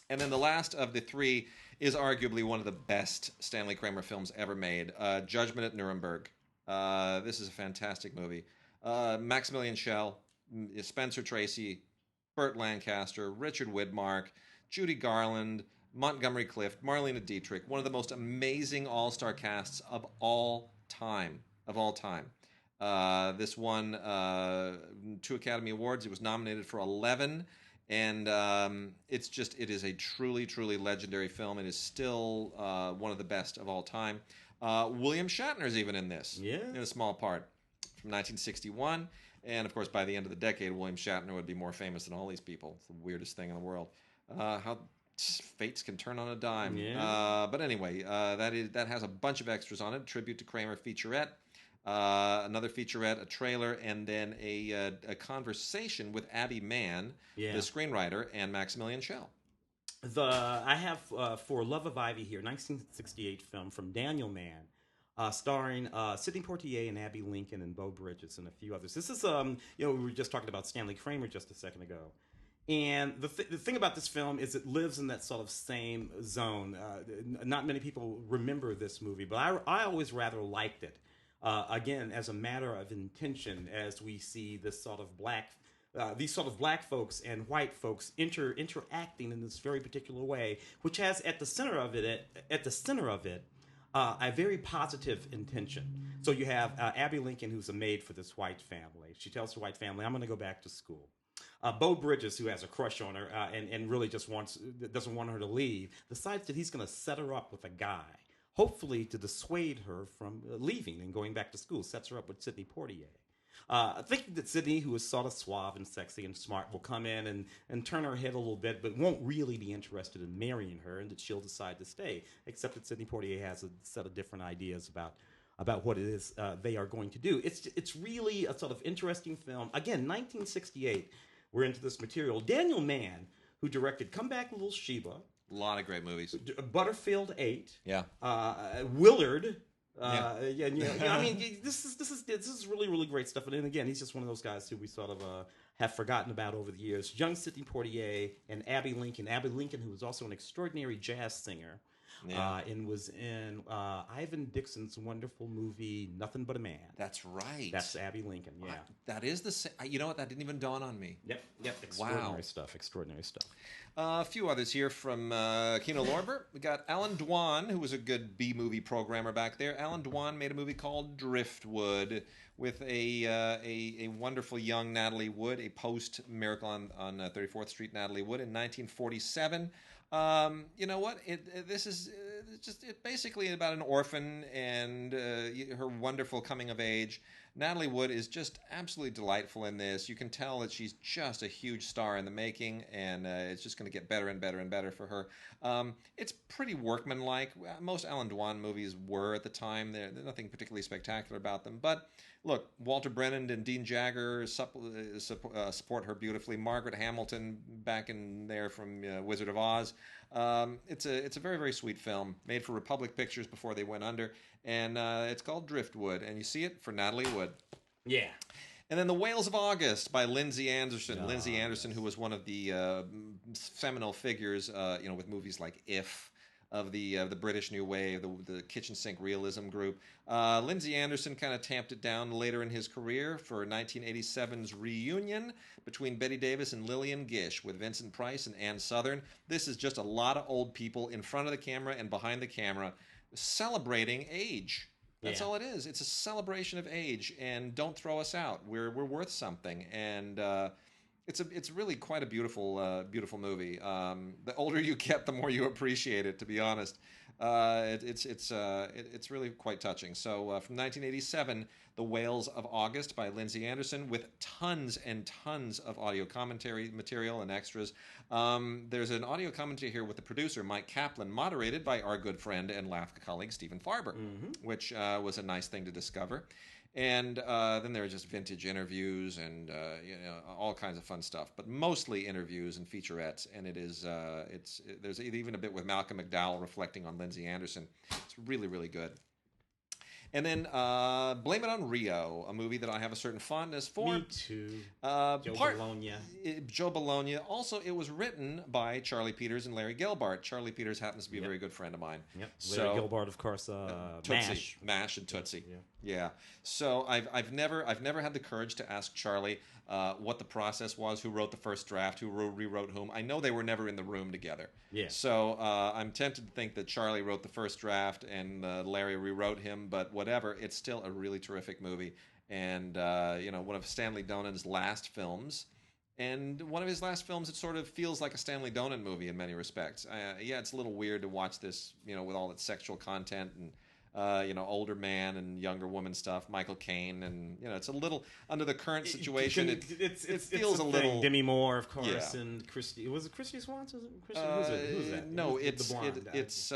And then the last of the three is arguably one of the best Stanley Kramer films ever made, Judgment at Nuremberg. This is a fantastic movie. Maximilian Schell, Spencer Tracy, Burt Lancaster, Richard Widmark, Judy Garland, Montgomery Clift, Marlena Dietrich, one of the most amazing all-star casts of all time. This won 2 Academy Awards. It was nominated for 11, and it is a truly, truly legendary film. It is still one of the best of all time. William Shatner is even in this, in a small part, from 1961. And, of course, by the end of the decade, William Shatner would be more famous than all these people. It's the weirdest thing in the world. How fates can turn on a dime. But anyway, that has a bunch of extras on it. Tribute to Kramer featurette, another featurette, a trailer, and then a conversation with Abby Mann, the screenwriter, and Maximilian Schell. I have For Love of Ivy here, 1968 film from Daniel Mann, starring Sidney Poitier and Abby Lincoln and Beau Bridges and a few others. This is we were just talking about Stanley Kramer just a second ago. And the thing about this film is it lives in that sort of same zone. Not many people remember this movie, but I always rather liked it. Again, as a matter of intention, as we see this sort of these sort of black folks and white folks interacting in this very particular way, which has at the center of it a very positive intention. So you have Abby Lincoln, who's a maid for this white family. She tells the white family, "I'm going to go back to school." Beau Bridges, who has a crush on her and really just doesn't want her to leave, decides that he's going to set her up with a guy, hopefully to dissuade her from leaving and going back to school. Sets her up with Sidney Poitier. Thinking that Sidney, who is sort of suave and sexy and smart, will come in and turn her head a little bit, but won't really be interested in marrying her, and that she'll decide to stay, except that Sidney Poitier has a set of different ideas about what it is they are going to do. It's really a sort of interesting film. Again, 1968, we're into this material. Daniel Mann, who directed Come Back Little Sheba. A lot of great movies. Butterfield 8. Yeah. Willard. I mean, this is really, really great stuff. And then again, he's just one of those guys who we sort of have forgotten about over the years. Young Sidney Poitier and Abby Lincoln. Abby Lincoln, who was also an extraordinary jazz singer. And was in Ivan Dixon's wonderful movie Nothing But a Man. That's right. That's Abby Lincoln. Yeah, that is the same. You know what? That didn't even dawn on me. Yep. Extraordinary stuff. Extraordinary stuff. A few others here from Kino Lorber. We got Alan Dwan, who was a good B-movie programmer back there. Alan Dwan made a movie called Driftwood with a wonderful young Natalie Wood, a post-Miracle on 34th Street Natalie Wood in 1947. You know what? This is just basically about an orphan and her wonderful coming of age. Natalie Wood is just absolutely delightful in this. You can tell that she's just a huge star in the making, and it's just going to get better and better and better for her. It's pretty workmanlike. Most Alan Dwan movies were at the time. There's nothing particularly spectacular about them. But look, Walter Brennan and Dean Jagger support her beautifully. Margaret Hamilton back in there from Wizard of Oz. It's a very, very sweet film made for Republic Pictures before they went under, and it's called Driftwood, and you see it for Natalie Wood. Yeah. And then The Whales of August by Lindsay Anderson. Lindsay Anderson, who was one of the seminal figures, with movies like If, of the British New Wave, the kitchen sink realism group. Lindsay Anderson kind of tamped it down later in his career for 1987's reunion between Bette Davis and Lillian Gish with Vincent Price and Ann Sothern. This is just a lot of old people in front of the camera and behind the camera celebrating age. That's Yeah. all it is. It's a celebration of age, and don't throw us out. We're worth something, and it's really quite a beautiful movie. The older you get, the more you appreciate it. To be honest, it's really quite touching. So from 1987, The Whales of August by Lindsay Anderson, with tons and tons of audio commentary material and extras. There's an audio commentary here with the producer Mike Kaplan, moderated by our good friend and laugh colleague Stephen Farber, which was a nice thing to discover. And then there are just vintage interviews and all kinds of fun stuff, but mostly interviews and featurettes. And there's even a bit with Malcolm McDowell reflecting on Lindsay Anderson. It's really, really good. And then Blame It on Rio, a movie that I have a certain fondness for. Me too. Joe Bologna. Also, it was written by Charlie Peters and Larry Gelbart. Charlie Peters happens to be a very good friend of mine. Yep. Larry Gelbart, of course, Tootsie. MASH and Tootsie. Yeah. So I've never had the courage to ask Charlie what the process was, who wrote the first draft, who rewrote whom. I know they were never in the room together. Yeah. So I'm tempted to think that Charlie wrote the first draft and Larry rewrote him, but whatever. It's still a really terrific movie, and one of Stanley Donen's last films. And one of his last films, it sort of feels like a Stanley Donen movie in many respects. It's a little weird to watch this, with all its sexual content and older man and younger woman stuff, Michael Caine, and it's a little under the current situation. It feels a little. Demi Moore, of course, and Christy. Was it Christy Swanson? Who's that? No, the blonde. it's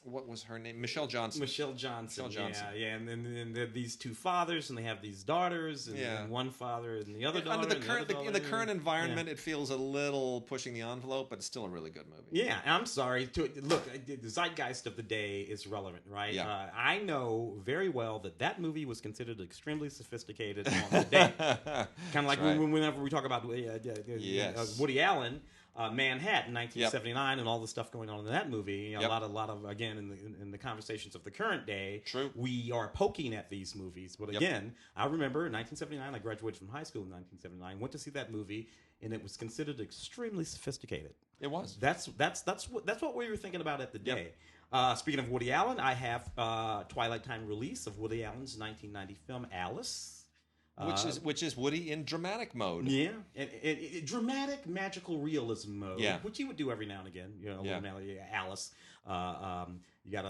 what was her name? Michelle Johnson. Yeah. And then these two fathers, and they have these daughters, and one father and the other daughter. In the current environment, it feels a little pushing the envelope, but it's still a really good movie. Yeah, and I'm sorry. Look, the zeitgeist of the day is relevant, right? Yeah. I know very well that movie was considered extremely sophisticated on the day. Kind of like whenever we talk about Woody Allen. Manhattan, 1979, and all the stuff going on in that movie. A lot of again in the conversations of the current day. True. We are poking at these movies, but again, I remember in 1979, I graduated from high school in 1979. Went to see that movie, and it was considered extremely sophisticated. It was. That's what we were thinking about at the day. Speaking of Woody Allen, I have Twilight Time release of Woody Allen's 1990 film Alice. Which is Woody in dramatic mode. Yeah, dramatic magical realism mode. Yeah. Which you would do every now and again. Alice. You got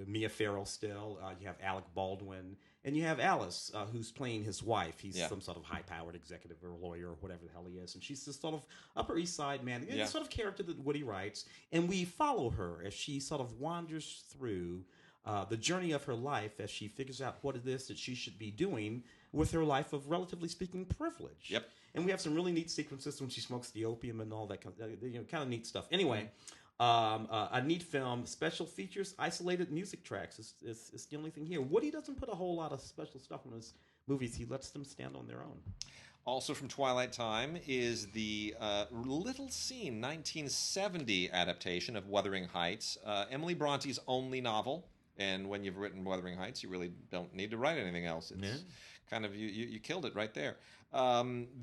Mia Farrow still. You have Alec Baldwin, and you have Alice, who's playing his wife. He's some sort of high-powered executive or lawyer or whatever the hell he is, and she's this sort of Upper East Side man. The sort of character that Woody writes, and we follow her as she sort of wanders through the journey of her life as she figures out what it is that she should be doing with her life of, relatively speaking, privilege. Yep. And we have some really neat sequences when she smokes the opium and all that kind of neat stuff. Anyway, a neat film, special features, isolated music tracks is the only thing here. Woody doesn't put a whole lot of special stuff in his movies. He lets them stand on their own. Also from Twilight Time is the little seen 1970 adaptation of Wuthering Heights, Emily Bronte's only novel. And when you've written Wuthering Heights, you really don't need to write anything else. It's kind of you killed it right there.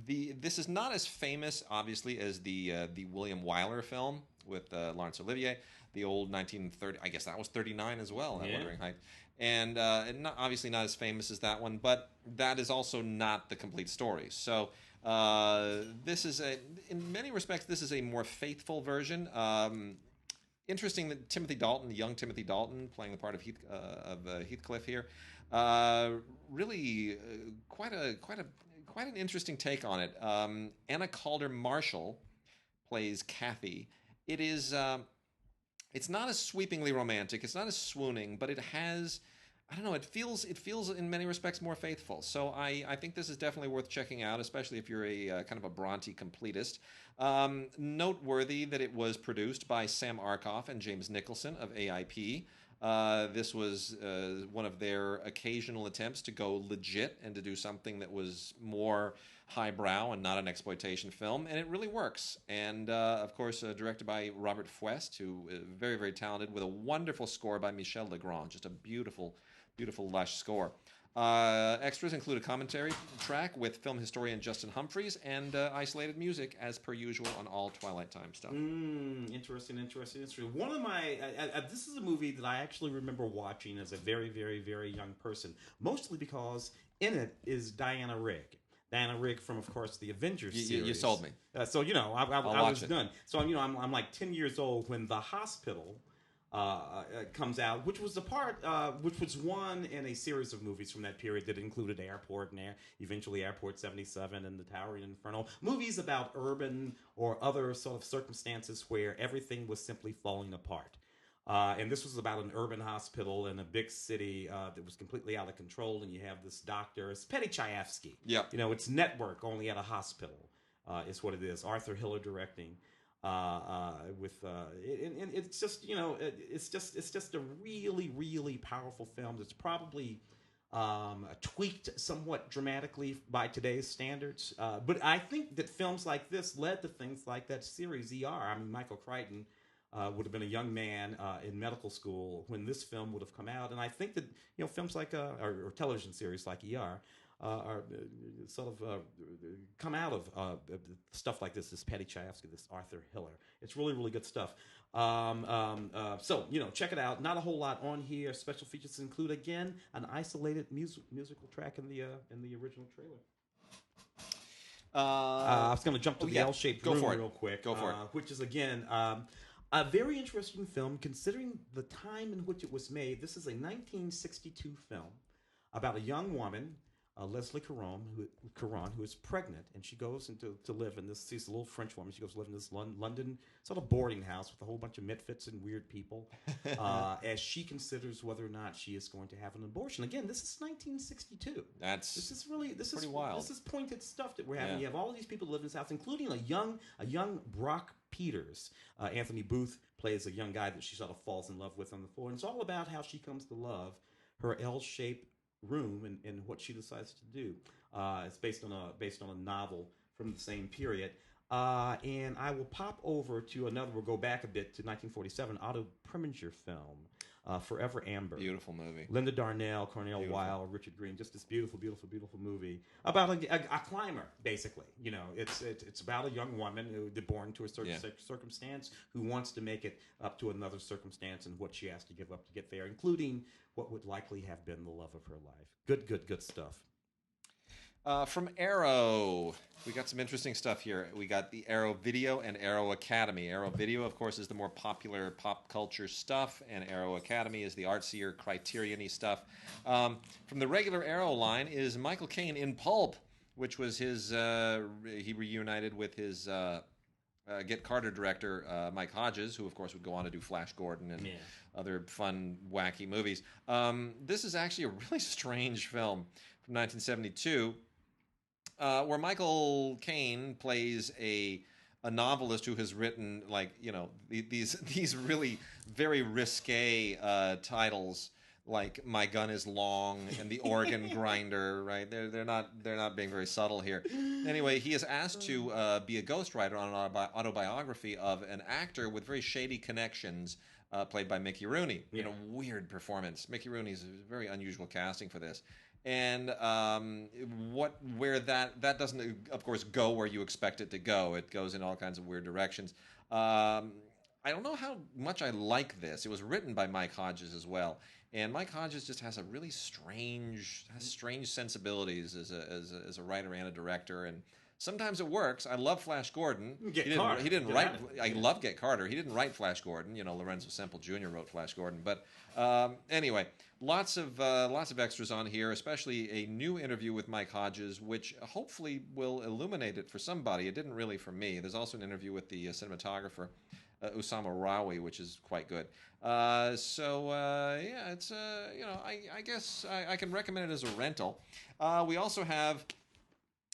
This is not as famous, obviously, as the William Wyler film with Laurence Olivier, the old 1930. I guess that was 39 as well. Wuthering Heights, and obviously not as famous as that one, but that is also not the complete story. So this is in many respects, this is a more faithful version. Interesting that young Timothy Dalton, playing the part of Heathcliff here, really quite an interesting take on it. Anna Calder Marshall plays Kathy. It is it's not as sweepingly romantic. It's not as swooning, but it has. I don't know. It feels in many respects more faithful. So I think this is definitely worth checking out, especially if you're a kind of a Bronte completist. Noteworthy that it was produced by Sam Arkoff and James Nicholson of AIP. This was one of their occasional attempts to go legit and to do something that was more highbrow and not an exploitation film, and it really works. And of course, directed by Robert Fuest, who is very, very talented, with a wonderful score by Michel Legrand, just a beautiful, beautiful, lush score. Extras include a commentary track with film historian Justin Humphreys and isolated music as per usual on all Twilight Time stuff. Interesting. One of my this is a movie that I actually remember watching as a very, very, very young person, mostly because in it is Diana Rigg. Diana Rigg from, of course, the Avengers series. You sold me. So I was it. done. So I'm like 10 years old when The Hospital comes out, which was which was one in a series of movies from that period that included Airport and eventually Airport 77 and The Towering Inferno. Movies about urban or other sort of circumstances where everything was simply falling apart. And this was about an urban hospital in a big city that was completely out of control, and you have this doctor. It's Petty Chayefsky. Yeah. It's network only at a hospital is what it is. Arthur Hiller directing. It's just a really, really powerful film that's probably tweaked somewhat dramatically by today's standards. But I think that films like this led to things like that series ER. I mean, Michael Crichton would have been a young man in medical school when this film would have come out, and I think that films like or television series like ER. Are sort of come out of stuff like this Petty Chayefsky, this Arthur Hiller. It's really, really good stuff. So check it out. Not a whole lot on here. Special features include again an isolated musical track in the original trailer. I was going to jump to the L-shaped room real quick. Go for it. Which is again a very interesting film considering the time in which it was made. This is a 1962 film about a young woman. Leslie Caron, who is pregnant, and she goes to live in this. She's a little French woman. She goes to live in this London sort of boarding house with a whole bunch of misfits and weird people, as she considers whether or not she is going to have an abortion. Again, this is 1962. This is pretty wild. This is pointed stuff that we're having. Yeah. You have all of these people who live in this house, including a young Brock Peters. Anthony Booth plays a young guy that she sort of falls in love with on the floor, and it's all about how she comes to love her L-shaped room and what she decides to do. It's based on a novel from the same period. And I will pop over to we'll go back a bit to 1947, Otto Preminger film, Forever Amber. Beautiful movie. Linda Darnell, Cornel Wilde, Richard Green. Just this beautiful, beautiful, beautiful movie about a climber, basically. It's about a young woman who is born to a certain circumstance who wants to make it up to another circumstance and what she has to give up to get there, including what would likely have been the love of her life. Good stuff. From Arrow, we got some interesting stuff here. We got the Arrow Video and Arrow Academy. Arrow Video, of course, is the more popular pop culture stuff, and Arrow Academy is the artsier, Criterion-y stuff. From the regular Arrow line is Michael Caine in Pulp, which was his... he reunited with his... Get Carter director Mike Hodges, who of course would go on to do Flash Gordon and other fun, wacky movies. This is actually a really strange film from 1972, where Michael Caine plays a novelist who has written these really very risque titles. Like My Gun Is Long and The Organ Grinder, right? They're not being very subtle here. Anyway, he is asked to be a ghostwriter on an autobiography of an actor with very shady connections, played by Mickey Rooney. In a weird performance. Mickey Rooney's a very unusual casting for this. And where that doesn't, of course, go where you expect it to go. It goes in all kinds of weird directions. I don't know how much I like this. It was written by Mike Hodges as well. And Mike Hodges just has a really strange sensibilities as a writer and a director, and sometimes it works. I love Flash Gordon. He didn't write. I love Get Carter. He didn't write Flash Gordon. Lorenzo Semple Jr. wrote Flash Gordon. But anyway, lots of extras on here, especially a new interview with Mike Hodges, which hopefully will illuminate it for somebody. It didn't really for me. There's also an interview with the cinematographer. Usama Rawi, which is quite good. It's I guess I can recommend it as a rental. We also have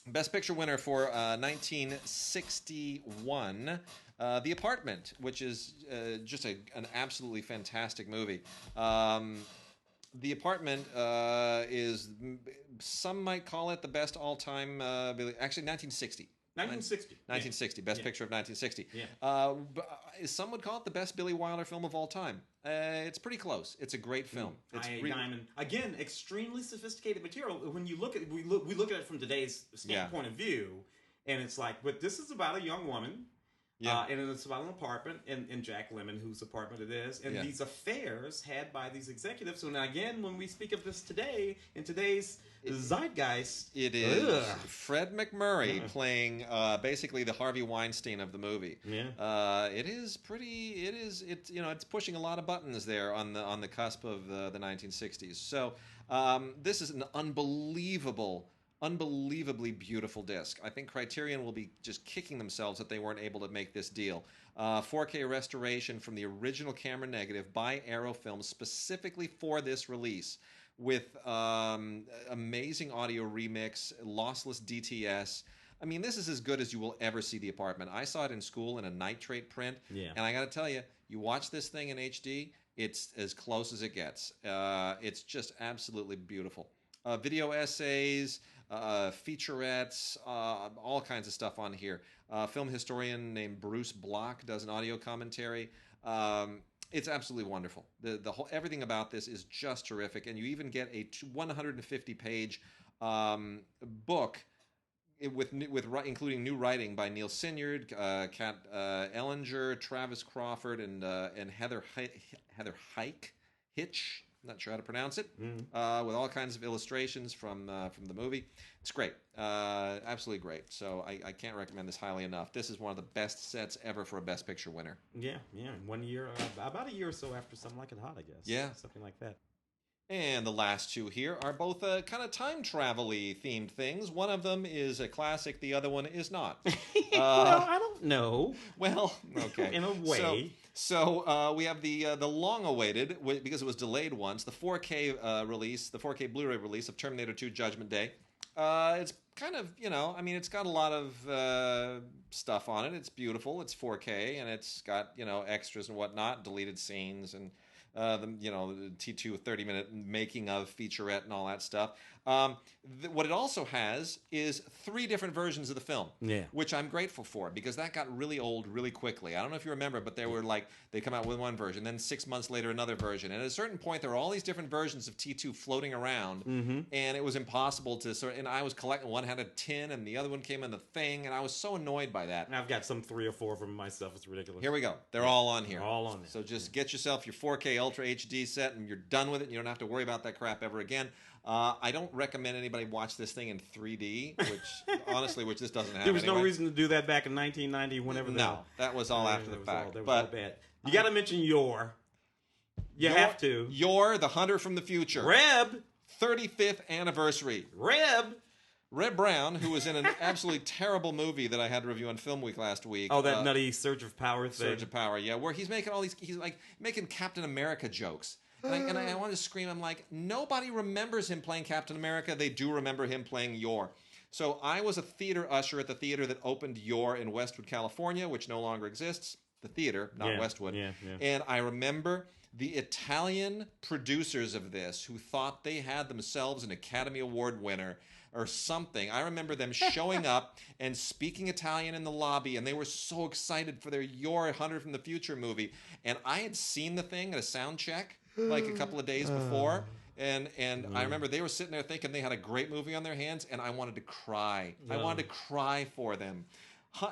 Best Picture winner for 1961, The Apartment, which is just an absolutely fantastic movie. The Apartment is, some might call it the best all-time, actually 1960. 1960. 1960, Best Picture of 1960. Yeah. Some would call it the best Billy Wilder film of all time. It's pretty close. It's a great film. It's Diamond. Again, extremely sophisticated material. When you look at we look at it from today's standpoint of view, and it's like, but this is about a young woman. Yeah. And it's about an apartment in Jack Lemmon, whose apartment it is, and these affairs had by these executives. So now again, when we speak of this today, in today's zeitgeist, it is Fred McMurray playing basically the Harvey Weinstein of the movie. Yeah. It is pretty. It's pushing a lot of buttons there on the cusp of the 1960s. So this is an unbelievably beautiful disc. I think Criterion will be just kicking themselves that they weren't able to make this deal. 4K restoration from the original camera negative by Arrow Films specifically for this release, with amazing audio remix, lossless DTS. I mean, this is as good as you will ever see The Apartment. I saw it in school in a nitrate print, and I got to tell you, you watch this thing in HD, it's as close as it gets. It's just absolutely beautiful. Video essays, featurettes, all kinds of stuff on here. Film historian named Bruce Block does an audio commentary. It's absolutely wonderful. The whole everything about this is just terrific, and you even get a 150-page book with including new writing by Neil Sinyard, Kat Ellinger, Travis Crawford, and Heather Hitch. I'm not sure how to pronounce it. With all kinds of illustrations from the movie. It's great. Absolutely great. So I can't recommend this highly enough. This is one of the best sets ever for a Best Picture winner. Yeah. 1 year, about a year or so after Something Like It Hot, I guess. Yeah. Something like that. And the last two here are both kind of time travel-y themed things. One of them is a classic. The other one is not. Well, I don't know. Well, okay. In a way. So we have the long-awaited, because it was delayed once, the 4K release, the 4K Blu-ray release of Terminator 2 Judgment Day. It's kind of, it's got a lot of stuff on it. It's beautiful. It's 4K, and it's got, extras and whatnot, deleted scenes, and the T2 30-minute making of featurette and all that stuff. What it also has is 3 different versions of the film, which I'm grateful for, because that got really old really quickly. I don't know if you remember, but they come out with one version, then 6 months later another version, and at a certain point there were all these different versions of T2 floating around, and it was impossible to and I was collecting. One had a tin, and the other one came in the thing, and I was so annoyed by that. And I've got some 3 or 4 from myself. It's ridiculous. Here we go. They're all on here. They're all on there. So just get yourself your 4K Ultra HD set, and you're done with it. You don't have to worry about that crap ever again. I don't recommend anybody watch this thing in 3D, which this doesn't have. There was anyway. no reason to do that back in 1990, whenever. No, that was all after the fact. That was all bad. You got to mention Yor. You have to. Yor, the Hunter from the Future. Reb. 35th anniversary. Reb Brown, who was in an absolutely terrible movie that I had to review on Film Week last week. Oh, that nutty Surge of Power thing. Surge of Power, yeah, where he's making he's like making Captain America jokes. And I wanted to scream. I'm like, nobody remembers him playing Captain America. They do remember him playing Yor. So I was a theater usher at the theater that opened Yor in Westwood, California, which no longer exists. The theater, not Westwood. Yeah. And I remember the Italian producers of this who thought they had themselves an Academy Award winner or something. I remember them showing up and speaking Italian in the lobby, and they were so excited for their Yor Hunter from the Future movie. And I had seen the thing at a sound check like a couple of days before, and I remember they were sitting there thinking they had a great movie on their hands, and I wanted to cry. I wanted to cry for them.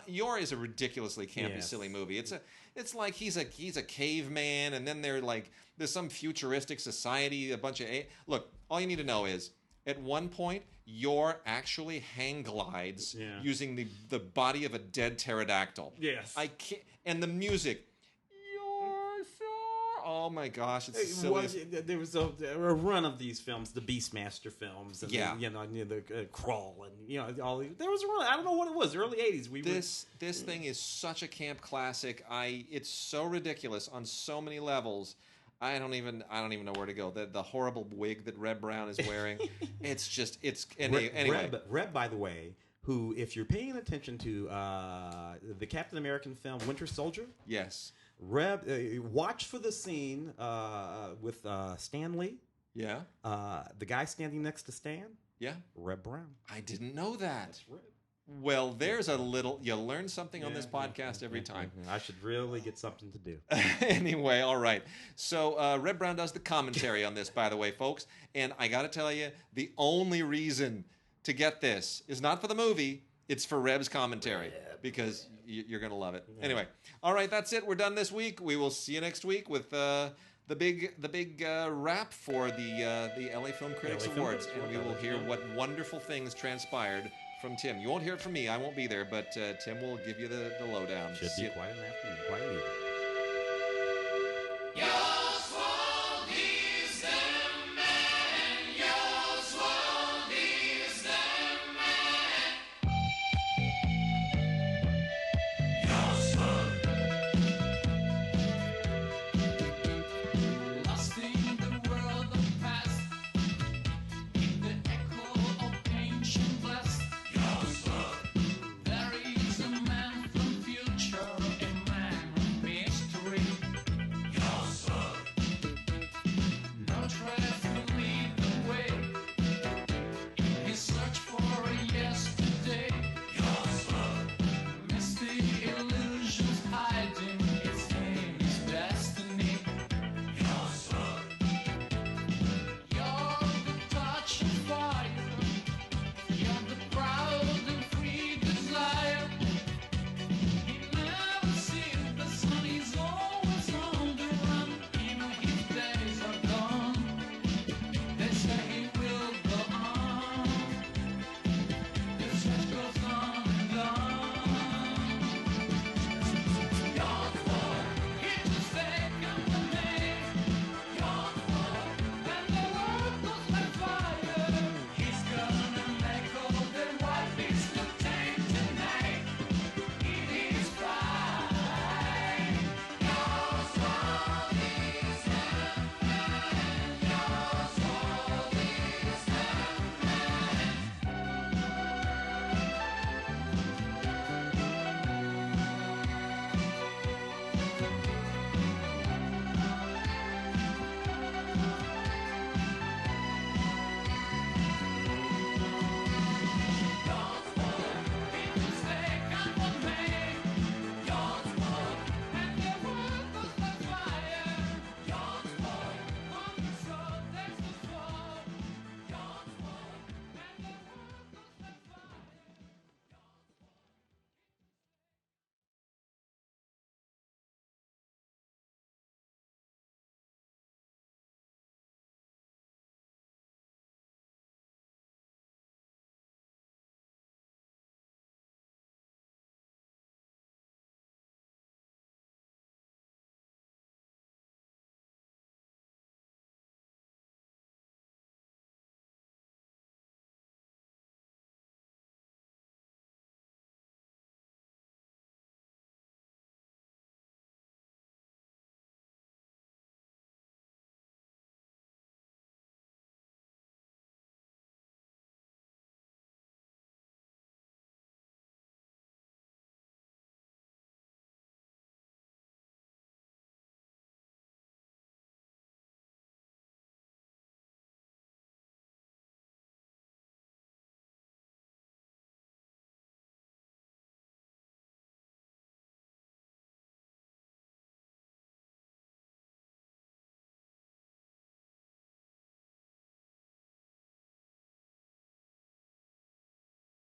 Yor is a ridiculously campy, silly movie. It's like he's a caveman, and then there's some futuristic society, a bunch of look. All you need to know is at one point Yor actually hang glides using the body of a dead pterodactyl. Yes, I can't, and the music. Oh my gosh, it's silly. There was a run of these films, the Beastmaster films, and the Crawl, and all these. There was a run. I don't know what it was. Early '80s. This thing is such a camp classic. It's so ridiculous on so many levels. I don't even know where to go. The horrible wig that Reb Brown is wearing. Anyway. Reb, by the way, who, if you're paying attention to the Captain American film Winter Soldier, yes. Reb, watch for the scene with Stan Lee. Yeah. The guy standing next to Stan. Yeah. Reb Brown. I didn't know that. That's Reb. Well, there's a little. You learn something on this podcast every time. I should really get something to do. Anyway, all right. So Red Brown does the commentary on this, by the way, folks. And I got to tell you, the only reason to get this is not for the movie. It's for Reb's commentary because you're going to love it. Yeah. Anyway, all right, that's it. We're done this week. We will see you next week with the big wrap for the LA Film Critics Awards, and we will hear what wonderful things transpired from Tim. You won't hear it from me. I won't be there, but Tim will give you the lowdown. Should be quite an afternoon, quite an evening.